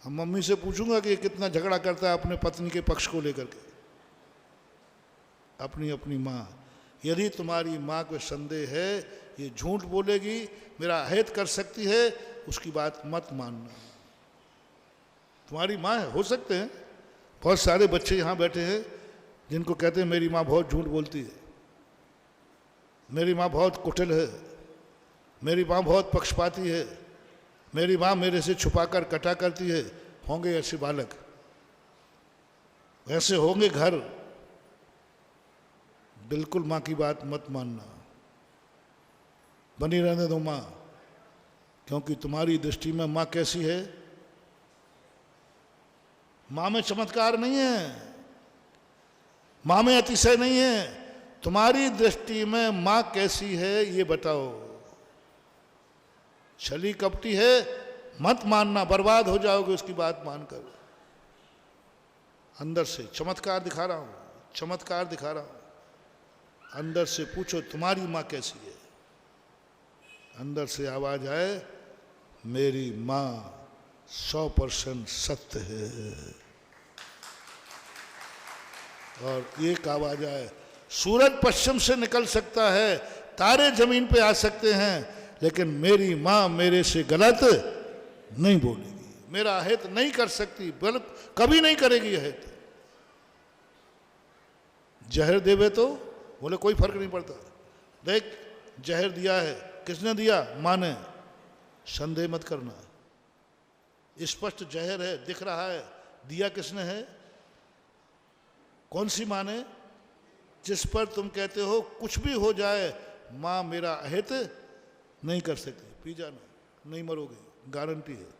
हम मम्मी से पूछूंगा कि कितना झगड़ा करता है अपने पत्नी के पक्ष को लेकर के। अपनी अपनी माँ, यदि तुम्हारी माँ को संदेह है, ये झूठ बोलेगी, मेरा अहित कर सकती है, उसकी बात मत मानना। तुम्हारी माँ है, हो सकते हैं बहुत सारे बच्चे यहाँ बैठे हैं जिनको कहते हैं मेरी माँ बहुत झूठ बोलती है, मेरी माँ बहुत कुटिल है, मेरी माँ बहुत पक्षपाती है, मेरी माँ मेरे से छुपाकर कटा करती है। होंगे ऐसे बालक, ऐसे होंगे घर। बिल्कुल माँ की बात मत मानना, बनी रहने दो माँ, क्योंकि तुम्हारी दृष्टि में माँ कैसी है? माँ में चमत्कार नहीं है, माँ में अतिशय नहीं है। तुम्हारी दृष्टि में माँ कैसी है ये बताओ। छली कपटी है, मत मानना, बर्बाद हो जाओगे उसकी बात मानकर। अंदर से चमत्कार दिखा रहा हूं, चमत्कार दिखा रहा हूं। अंदर से पूछो तुम्हारी माँ कैसी है? अंदर से आवाज आए, मेरी माँ 100% सत्य है। और एक आवाज आए, सूरज पश्चिम से निकल सकता है, तारे जमीन पे आ सकते हैं, लेकिन मेरी माँ मेरे से गलत नहीं बोलेगी, मेरा अहित नहीं कर सकती, बल्कि कभी नहीं करेगी अहित। जहर देवे तो बोले कोई फर्क नहीं पड़ता। देख, जहर दिया है, किसने दिया? माँ ने। संदेह मत करना, स्पष्ट जहर है, दिख रहा है, दिया किसने है? कौन सी माँ ने? जिस पर तुम कहते हो कुछ भी हो जाए, माँ मेरा अहित नहीं कर सकती, पी जाना, नहीं मरोगे, गारंटी है।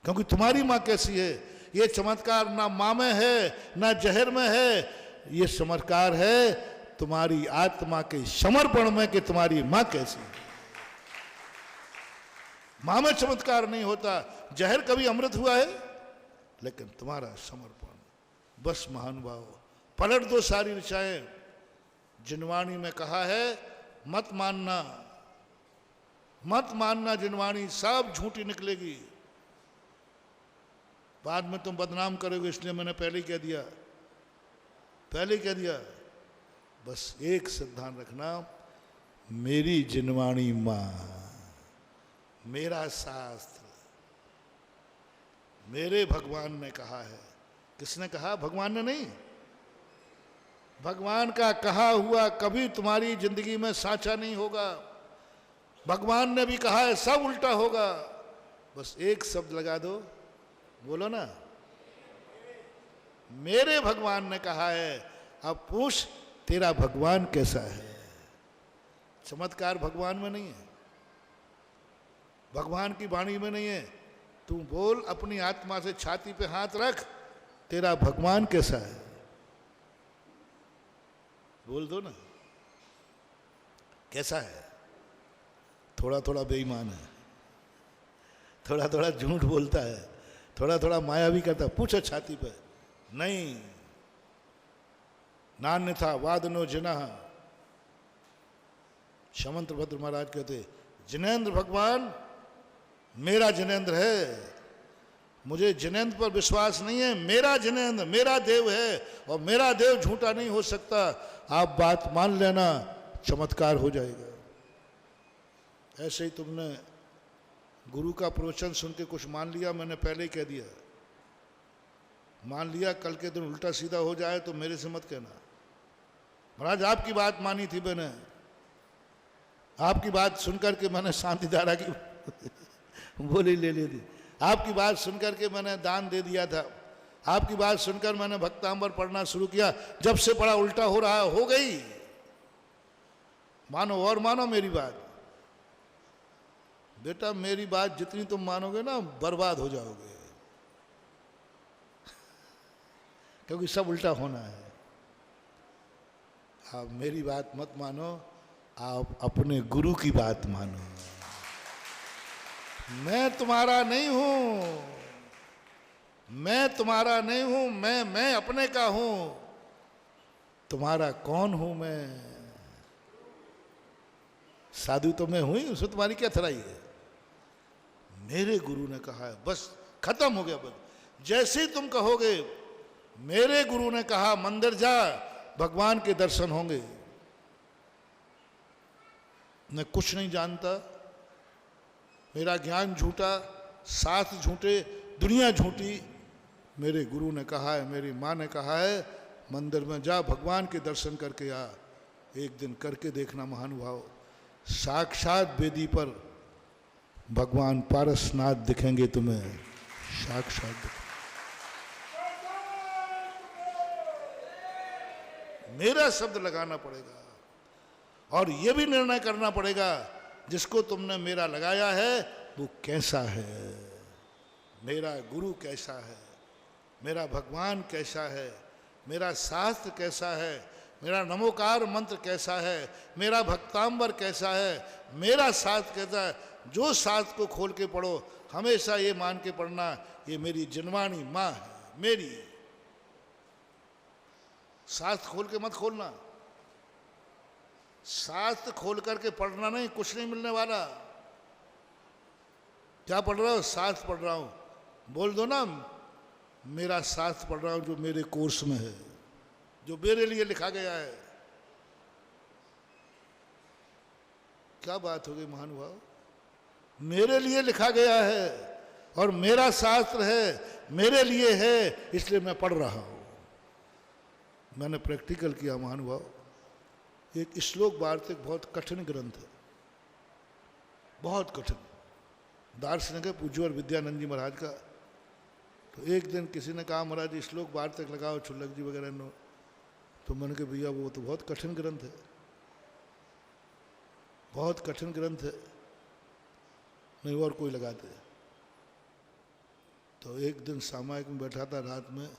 क्योंकि तुम्हारी माँ कैसी है? ये चमत्कार ना माँ में है ना जहर में है, ये चमत्कार है तुम्हारी आत्मा के समर्पण में कि तुम्हारी माँ कैसी है। माँ में चमत्कार नहीं होता, जहर कभी अमृत हुआ है, लेकिन तुम्हारा समर्पण। बस महानुभाव, पलट दो सारी ऋचाएं। जिनवाणी में कहा है मत मानना, मत मानना। जिनवाणी सब झूठी निकलेगी, बाद में तुम बदनाम करोगे, इसलिए मैंने पहले ही कह दिया, पहले ही कह दिया। बस एक सिद्धांत रखना, मेरी जिनवाणी माँ, मेरा शास्त्र, मेरे भगवान ने कहा है। किसने कहा? भगवान ने नहीं। भगवान का कहा हुआ कभी तुम्हारी जिंदगी में साचा नहीं होगा। भगवान ने भी कहा है सब उल्टा होगा। बस एक शब्द लगा दो, बोलो ना, मेरे भगवान ने कहा है। अब पूछ, तेरा भगवान कैसा है? चमत्कार भगवान में नहीं है, भगवान की वाणी में नहीं है। तू बोल, अपनी आत्मा से छाती पे हाथ रख, तेरा भगवान कैसा है? बोल दो ना, कैसा है? थोड़ा थोड़ा बेईमान है, थोड़ा थोड़ा झूठ बोलता है, थोड़ा थोड़ा माया भी करता है। पूछो छाती पे, नहीं। नान्य था वादनो जिना। शमंत्र भद्र महाराज कहते, जिनेंद्र भगवान मेरा जिनेंद्र है, मुझे जिनेंद्र पर विश्वास नहीं है, मेरा जिनेंद्र मेरा देव है, और मेरा देव झूठा नहीं हो सकता। आप बात मान लेना, चमत्कार हो जाएगा। ऐसे ही तुमने गुरु का प्रवचन सुन के कुछ मान लिया, मैंने पहले ही कह दिया, मान लिया, कल के दिन उल्टा सीधा हो जाए तो मेरे से मत कहना। महाराज आपकी बात मानी थी मैंने, आपकी बात सुनकर के मैंने शांति धारा की बोली ले ली थी, आपकी बात सुनकर के मैंने दान दे दिया था, आपकी बात सुनकर मैंने भक्तांबर पढ़ना शुरू किया, जब से पढ़ा उल्टा हो रहा है। हो गई, मानो और मानो मेरी बात। बेटा मेरी बात जितनी तुम मानोगे ना, बर्बाद हो जाओगे, क्योंकि सब उल्टा होना है। आप मेरी बात मत मानो, आप अपने गुरु की बात मानो। मैं तुम्हारा नहीं हूं, मैं तुम्हारा नहीं हूं, मैं अपने का हूं। तुम्हारा कौन हूं मैं? साधु तो मैं हुई, उसमें तुम्हारी क्या थराई है? मेरे गुरु ने कहा है, बस खत्म हो गया। बस जैसे ही तुम कहोगे मेरे गुरु ने कहा मंदिर जा, भगवान के दर्शन होंगे। मैं कुछ नहीं जानता, मेरा ज्ञान झूठा, साथ झूठे, दुनिया झूठी। मेरे गुरु ने कहा है, मेरी माँ ने कहा है, मंदिर में जा, भगवान के दर्शन करके आ। एक दिन करके देखना महानुभाव, साक्षात वेदी पर भगवान पारसनाथ दिखेंगे तुम्हें, साक्षात दिखेंगे। मेरा शब्द लगाना पड़ेगा और ये भी निर्णय करना पड़ेगा जिसको तुमने मेरा लगाया है वो कैसा है, मेरा गुरु कैसा है, मेरा भगवान कैसा है, मेरा शास्त्र कैसा है, मेरा नमोकार मंत्र कैसा है, मेरा भक्तांबर कैसा है, मेरा शास्त्र कैसा है। जो शास्त्र को खोल के पढ़ो, हमेशा ये मान के पढ़ना ये मेरी जन्मानी माँ है, मेरी। शास्त्र खोल के मत खोलना, शास्त्र खोल करके पढ़ना नहीं, कुछ नहीं मिलने वाला। क्या पढ़ रहा हो? शास्त्र पढ़ रहा हूं, बोल दो ना मेरा शास्त्र पढ़ रहा हूं जो मेरे कोर्स में है, जो मेरे लिए लिखा गया है। क्या बात हो गई महानुभाव? मेरे लिए लिखा गया है और मेरा शास्त्र है, मेरे लिए है, इसलिए मैं पढ़ रहा हूं। मैंने प्रैक्टिकल किया महानुभाव। एक श्लोक वार्तिक बहुत कठिन ग्रंथ है, बहुत कठिन। दार्शनिक है पूज्यवर विद्यानंद जी महाराज का। तो एक दिन किसी ने कहा महाराज श्लोक वार्तिक लगाओ छुल्लक जी वगैरह नो। तो मैंने कहा भैया वो तो बहुत कठिन ग्रंथ है, बहुत कठिन ग्रंथ है, नहीं और कोई लगाते। तो एक दिन सामायिक में बैठा था, रात में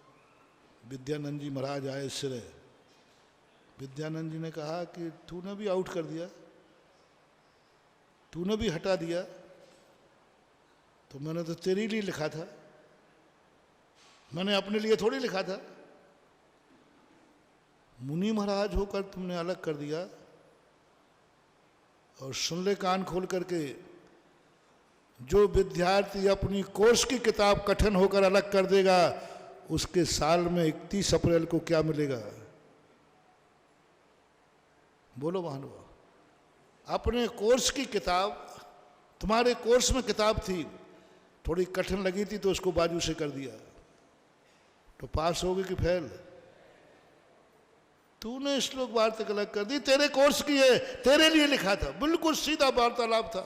विद्यानंद जी महाराज आए सिरे। विद्यानंद जी ने कहा कि तूने भी आउट कर दिया, तूने भी हटा दिया। तो मैंने तो तेरे लिए लिखा था, मैंने अपने लिए थोड़ी लिखा था। मुनि महाराज होकर तुमने अलग कर दिया। और सुन ले कान खोल करके, जो विद्यार्थी अपनी कोर्स की किताब कठिन होकर अलग कर देगा उसके साल में 31 अप्रैल को क्या मिलेगा? बोलो महानुभाव। अपने कोर्स की किताब, तुम्हारे कोर्स में किताब थी, थोड़ी कठिन लगी थी तो उसको बाजू से कर दिया, तो पास हो गई कि फेल? तूने श्लोक वार्तिक अलग कर दी, तेरे कोर्स की है, तेरे लिए लिखा था। बिल्कुल सीधा वार्तालाप था,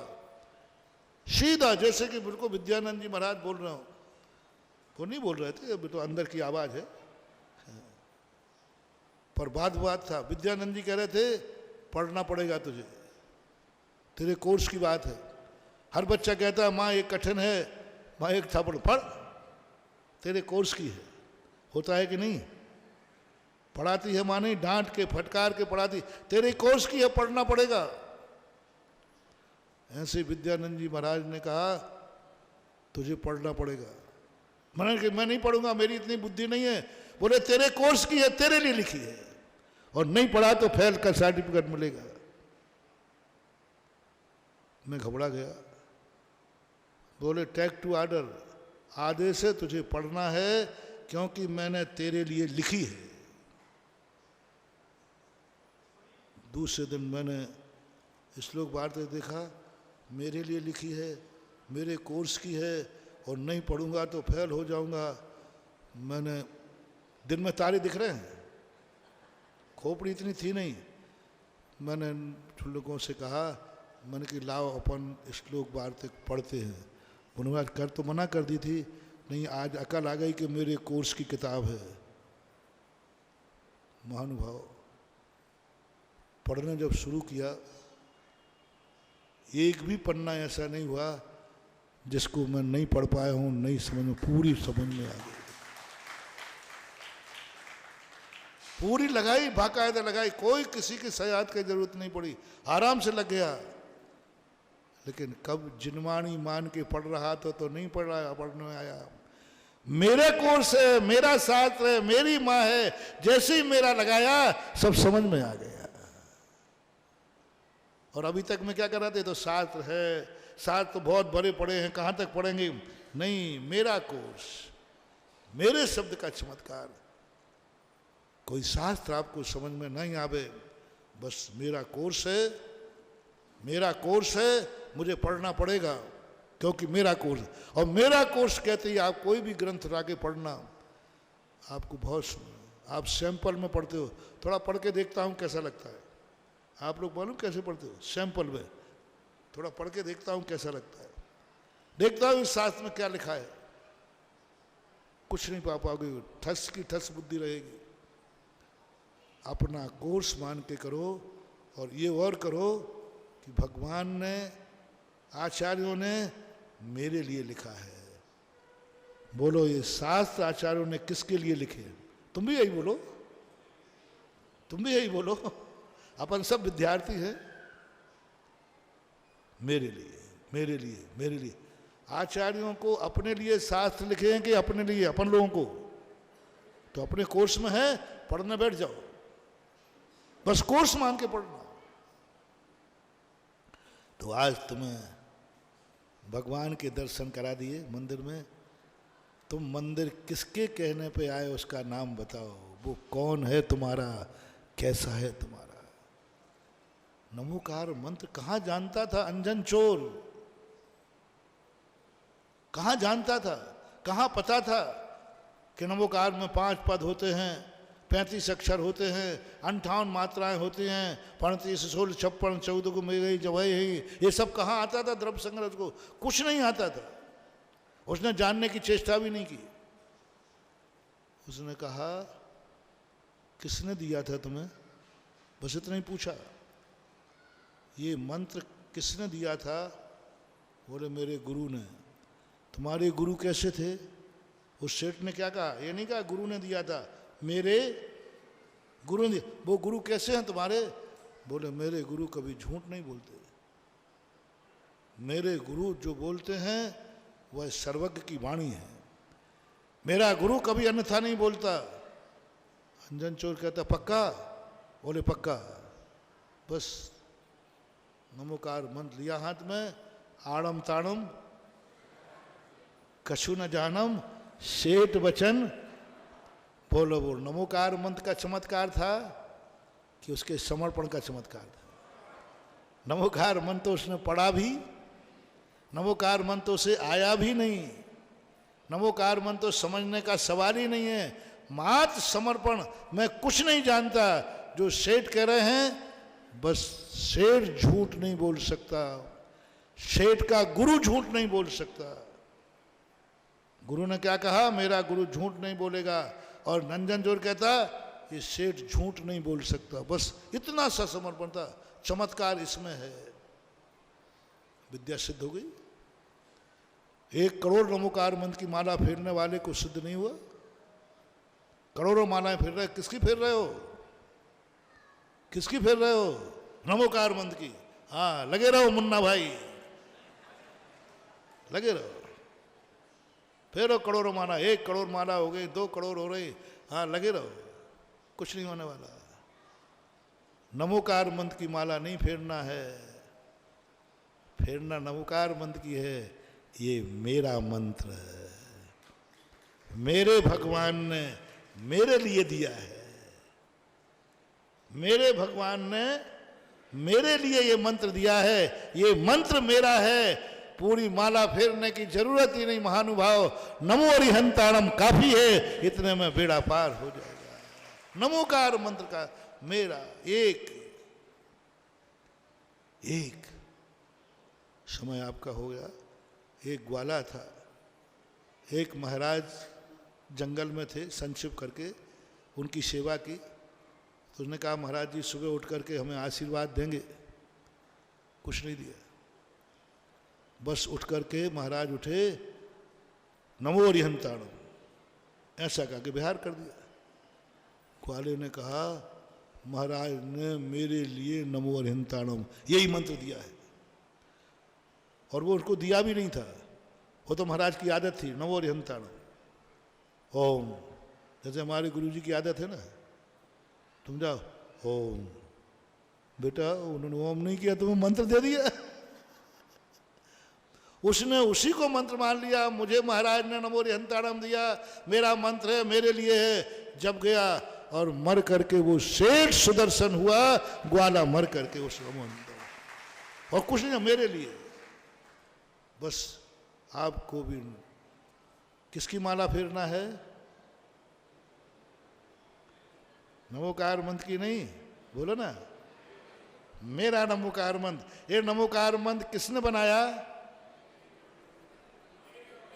सीधा, जैसे कि बिल्कुल विद्यानंद जी महाराज बोल रहे हो। वो नहीं बोल रहे थे, अभी तो अंदर की आवाज है, पर बात था। विद्यानंद जी कह रहे थे पढ़ना पड़ेगा तुझे, तेरे कोर्स की बात है। हर बच्चा कहता है माँ ये कठिन है, माँ एक था पढ़, तेरे कोर्स की है। होता है कि नहीं? पढ़ाती है माँ, नहीं डांट के फटकार के पढ़ाती, तेरे कोर्स की है, पढ़ना पड़ेगा। ऐसे विद्यानंद जी महाराज ने कहा तुझे पढ़ना पड़ेगा। मैंने कहा मैं नहीं पढ़ूंगा, मेरी इतनी बुद्धि नहीं है। बोले तेरे कोर्स की है, तेरे लिए लिखी है, और नहीं पढ़ा तो फेल का सर्टिफिकेट मिलेगा। मैं घबरा गया। बोले टेक टू ऑर्डर, आदेश है तुझे पढ़ना है क्योंकि मैंने तेरे लिए लिखी है। दूसरे दिन मैंने श्लोक वार्तिक देखा, मेरे लिए लिखी है, मेरे कोर्स की है, और नहीं पढ़ूंगा तो फेल हो जाऊंगा। मैंने दिन में तारे दिख रहे हैं, खोपड़ी इतनी थी नहीं। मैंने लोगों से कहा, मैंने कि लाओ अपन श्लोक वार्तिक पढ़ते हैं। उन्होंने आज कर तो मना कर दी थी, नहीं आज अकल आ गई कि मेरे कोर्स की किताब है। महानुभाव, पढ़ने जब शुरू किया, एक भी पन्ना ऐसा नहीं हुआ जिसको मैं नहीं पढ़ पाया हूँ, नहीं समझ में, पूरी समझ में आ गई। पूरी लगाई, बाकायदा लगाई, कोई किसी की सयाहत की जरूरत नहीं पड़ी, आराम से लग गया। लेकिन कब जिनवाणी मान के पढ़ रहा तो नहीं पढ़ रहा, पढ़ने आया। मेरे कोर्स है, मेरा शास्त्र है, मेरी माँ है, जैसे ही मेरा लगाया सब समझ में आ गया। और अभी तक मैं क्या कर रहा था, तो शास्त्र है, शास्त्र तो बहुत बड़े पढ़े हैं, कहाँ तक पढ़ेंगे। नहीं, मेरा कोर्स, मेरे शब्द का चमत्कार। कोई शास्त्र आपको समझ में नहीं आवे, बस मेरा कोर्स है, मेरा कोर्स है, मुझे पढ़ना पड़ेगा क्योंकि मेरा कोर्स। और मेरा कोर्स कहते ही आप कोई भी ग्रंथ लाके पढ़ना, आपको बहुत, आप सैंपल में पढ़ते हो, थोड़ा पढ़ के देखता हूँ कैसा लगता है। आप लोग मालूम कैसे पढ़ते हो? सैंपल में थोड़ा पढ़ के देखता हूँ कैसा लगता है, देखता हूँ इस शास्त्र में क्या लिखा है, कुछ नहीं पा पाओगे, ठस की ठस बुद्धि रहेगी। अपना कोर्स मान के करो, और ये और करो कि भगवान ने, आचार्यों ने मेरे लिए लिखा है। बोलो, ये शास्त्र आचार्यों ने किसके लिए लिखे? तुम भी यही बोलो, तुम भी यही बोलो। अपन सब विद्यार्थी हैं। मेरे लिए, मेरे लिए, मेरे लिए। आचार्यों को अपने लिए शास्त्र लिखे हैं कि अपने लिए, अपन लोगों को? तो अपने कोर्स में है, पढ़ने बैठ जाओ, बस कोर्स मान के पढ़ना। तो आज तुम्हें भगवान के दर्शन करा दिए मंदिर में। तुम मंदिर किसके कहने पे आए, उसका नाम बताओ। वो कौन है तुम्हारा, कैसा है तुम्हारा? नमोकार मंत्र कहाँ जानता था अंजन चोर? कहाँ जानता था, कहाँ पता था कि नमोकार में 5 पद होते हैं, 35 अक्षर होते हैं, 58 मात्राएं होती हैं, 35 16 56 14 को मिल गई, जब है ये सब कहाँ आता था द्रव्य संग्रह को? कुछ नहीं आता था। उसने जानने की चेष्टा भी नहीं की। उसने कहा, किसने दिया था तुम्हें? बस इतना ही पूछा। ये मंत्र किसने दिया था? बोले, मेरे गुरु ने। तुम्हारे गुरु कैसे थे? उस सेठ ने क्या कहा? ये नहीं कहा गुरु ने दिया था, मेरे गुरु ने। वो गुरु कैसे हैं तुम्हारे? बोले, मेरे गुरु कभी झूठ नहीं बोलते। मेरे गुरु जो बोलते हैं वह सर्वज्ञ की वाणी है। मेरा गुरु कभी अन्यथा नहीं बोलता। अंजन चोर कहता, पक्का? बोले, पक्का। बस नमोकार मंत्र लिया हाथ में, आड़म ताड़म कछु न जानम, सेठ वचन। बोलो बोल। नमोकार मंत्र का चमत्कार था कि उसके समर्पण का चमत्कार था। नमोकार मंत्र तो उसने पढ़ा भी, नमोकार मंत्र तो उसे आया भी नहीं, नमोकार मंत्र तो समझने का सवाल ही नहीं है। मात्र समर्पण। मैं कुछ नहीं जानता, जो सेठ कह रहे हैं, बस सेठ झूठ नहीं बोल सकता, सेठ का गुरु झूठ नहीं बोल सकता। गुरु ने क्या कहा? मेरा गुरु झूठ नहीं बोलेगा। और नंजन जोर कहता, ये सेठ झूठ नहीं बोल सकता। बस इतना सा समर्पण था। चमत्कार इसमें है। विद्या सिद्ध हो गई। 1 करोड़ नमोकार मंत्र की माला फेरने वाले को सिद्ध नहीं हुआ? करोड़ों मालाएं फेर रहे, किसकी फेर रहे हो? किसकी फेर रहे हो? नमोकार मंत्र की। हाँ, लगे रहो मुन्ना भाई, लगे रहो, फेरो करोड़ों माला। 1 करोड़ माला हो गई, 2 करोड़ हो रही, हाँ लगे रहो, कुछ नहीं होने वाला। नमोकार मंत्र की माला नहीं फेरना है, फेरना नमोकार मंत्र की है। ये मेरा मंत्र है, मेरे भगवान ने मेरे लिए दिया है। मेरे भगवान ने मेरे लिए ये मंत्र दिया है, ये मंत्र मेरा है। पूरी माला फेरने की जरूरत ही नहीं महानुभाव। नमो अरिहंताणम काफी है, इतने में बेड़ा पार हो जाएगा। नमोकार मंत्र का मेरा एक समय आपका हो गया। एक ग्वाला था, एक महाराज जंगल में थे, संक्षिप्त करके उनकी सेवा की। तो उसने कहा, महाराज जी सुबह उठ करके हमें आशीर्वाद देंगे? कुछ नहीं दिया। बस उठ करके महाराज उठे, नमो अरिहंताणम ऐसा कहा के बिहार कर दिया। ग्वाले ने कहा महाराज ने मेरे लिए नमो अरिहंताणम यही मंत्र दिया है, और वो उनको दिया भी नहीं था, वो तो महाराज की आदत थी, नमो अरिहंताणम ओम। जैसे हमारे गुरुजी की आदत है ना, तुम जाओ ओम, बेटा उन्होंने ओम नहीं किया, तुम्हें मंत्र दे दिया। उसने उसी को मंत्र मान लिया, मुझे महाराज ने नमो अरिहंताणम दिया, मेरा मंत्र है, मेरे लिए है। जब गया और मर करके वो शेष सुदर्शन हुआ, ग्वाला मर करके उस और कुछ नहीं, मेरे लिए। बस आपको भी किसकी माला फेरना है? नमोकार मंत्र की नहीं, बोलो ना, मेरा नमोकार मंत्र। ये नमोकार मंत्र किसने बनाया?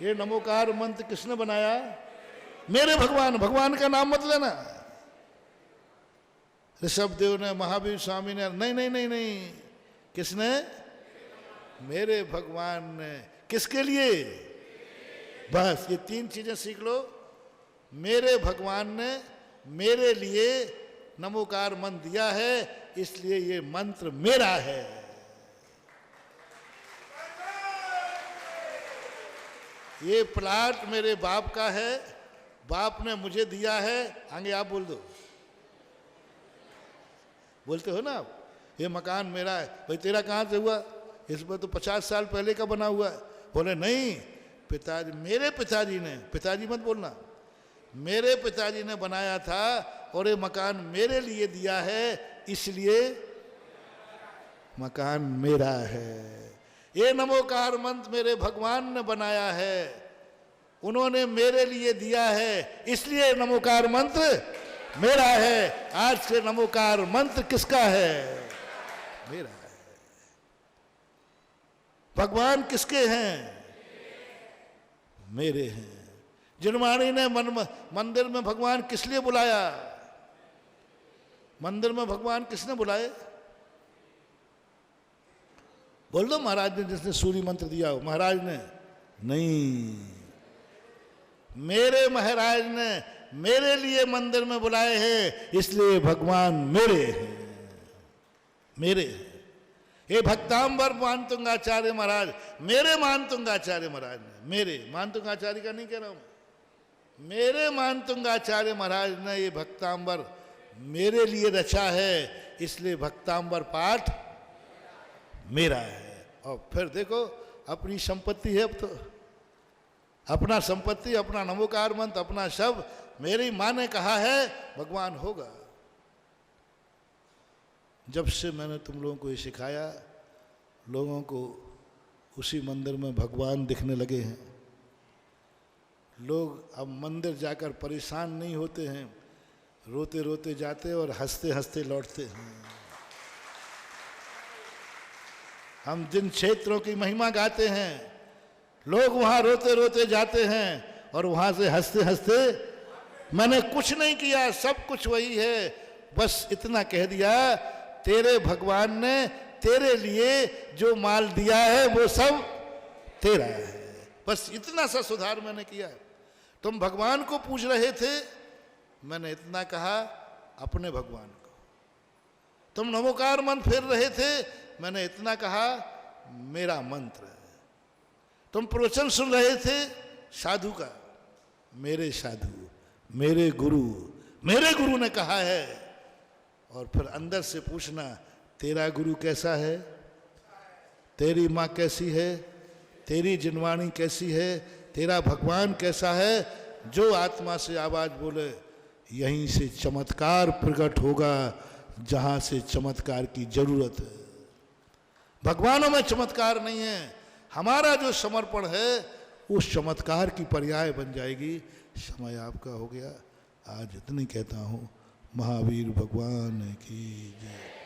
ये नमोकार मंत्र किसने बनाया? मेरे भगवान। भगवान का नाम मत लेना। ऋषभ देव ने, महावीर स्वामी ने, नहीं नहीं नहीं नहीं, किसने? मेरे भगवान ने। किसके लिए? बस ये तीन चीजें सीख लो। मेरे भगवान ने मेरे लिए नमोकार मंत्र दिया है, इसलिए ये मंत्र मेरा है। ये प्लाट मेरे बाप का है, बाप ने मुझे दिया है। आगे आप बोल दो, बोलते हो ना आप, ये मकान मेरा है। भाई तेरा कहाँ से हुआ? इसमें तो 50 साल पहले का बना हुआ है। बोले नहीं, पिताजी, मेरे पिताजी ने, पिताजी मत बोलना, मेरे पिताजी ने बनाया था और ये मकान मेरे लिए दिया है, इसलिए मकान मेरा है। ये नमोकार मंत्र मेरे भगवान ने बनाया है, उन्होंने मेरे लिए दिया है, इसलिए नमोकार मंत्र मेरा है। आज से नमोकार मंत्र किसका है? मेरा है। भगवान किसके हैं? मेरे हैं। जिनवाणी ने मंदिर में भगवान किस लिए बुलाया? मंदिर में भगवान किसने बुलाए? बोल दो, महाराज ने, जिसने सूर्य मंत्र दिया हो, महाराज ने नहीं, मेरे महाराज ने मेरे लिए मंदिर में बुलाए हैं, इसलिए भगवान मेरे हैं, मेरे हैं। ये भक्तांबर मानतुंगाचार्य महाराज, मेरे मानतुंगाचार्य महाराज ने, मेरे मानतुंगाचार्य का नहीं कह रहा हूं, मेरे मानतुंगाचार्य महाराज ने ये भक्तांबर मेरे लिए रचा है, इसलिए भक्तांबर पाठ मेरा है। और फिर देखो, अपनी संपत्ति है, अब तो अपना संपत्ति, अपना नमोकार मंत्र, अपना शब्द, मेरी माँ ने कहा है भगवान होगा। जब से मैंने तुम लोगों को ये सिखाया, लोगों को उसी मंदिर में भगवान दिखने लगे हैं। लोग अब मंदिर जाकर परेशान नहीं होते हैं, रोते रोते जाते और हंसते हंसते लौटते हैं। हम जिन क्षेत्रों की महिमा गाते हैं, लोग वहाँ रोते रोते जाते हैं और वहाँ से हंसते हंसते, मैंने कुछ नहीं किया, सब कुछ वही है, बस इतना कह दिया, तेरे भगवान ने तेरे लिए जो माल दिया है वो सब तेरा है। बस इतना सा सुधार मैंने किया। तुम भगवान को पूछ रहे थे, मैंने इतना कहा अपने भगवान को। तुम नमोकार मंत्र फेर रहे थे, मैंने इतना कहा मेरा मंत्र है। तुम प्रवचन सुन रहे थे साधु का, मेरे साधु, मेरे गुरु ने कहा है। और फिर अंदर से पूछना, तेरा गुरु कैसा है? तेरी माँ कैसी है? तेरी जिनवाणी कैसी है? तेरा भगवान कैसा है? जो आत्मा से आवाज बोले, यहीं से चमत्कार प्रकट होगा, जहाँ से चमत्कार की जरूरत है। भगवानों में चमत्कार नहीं है, हमारा जो समर्पण है उस चमत्कार की पर्याय बन जाएगी। समय आपका हो गया, आज इतनी कहता हूँ। महावीर भगवान की जय।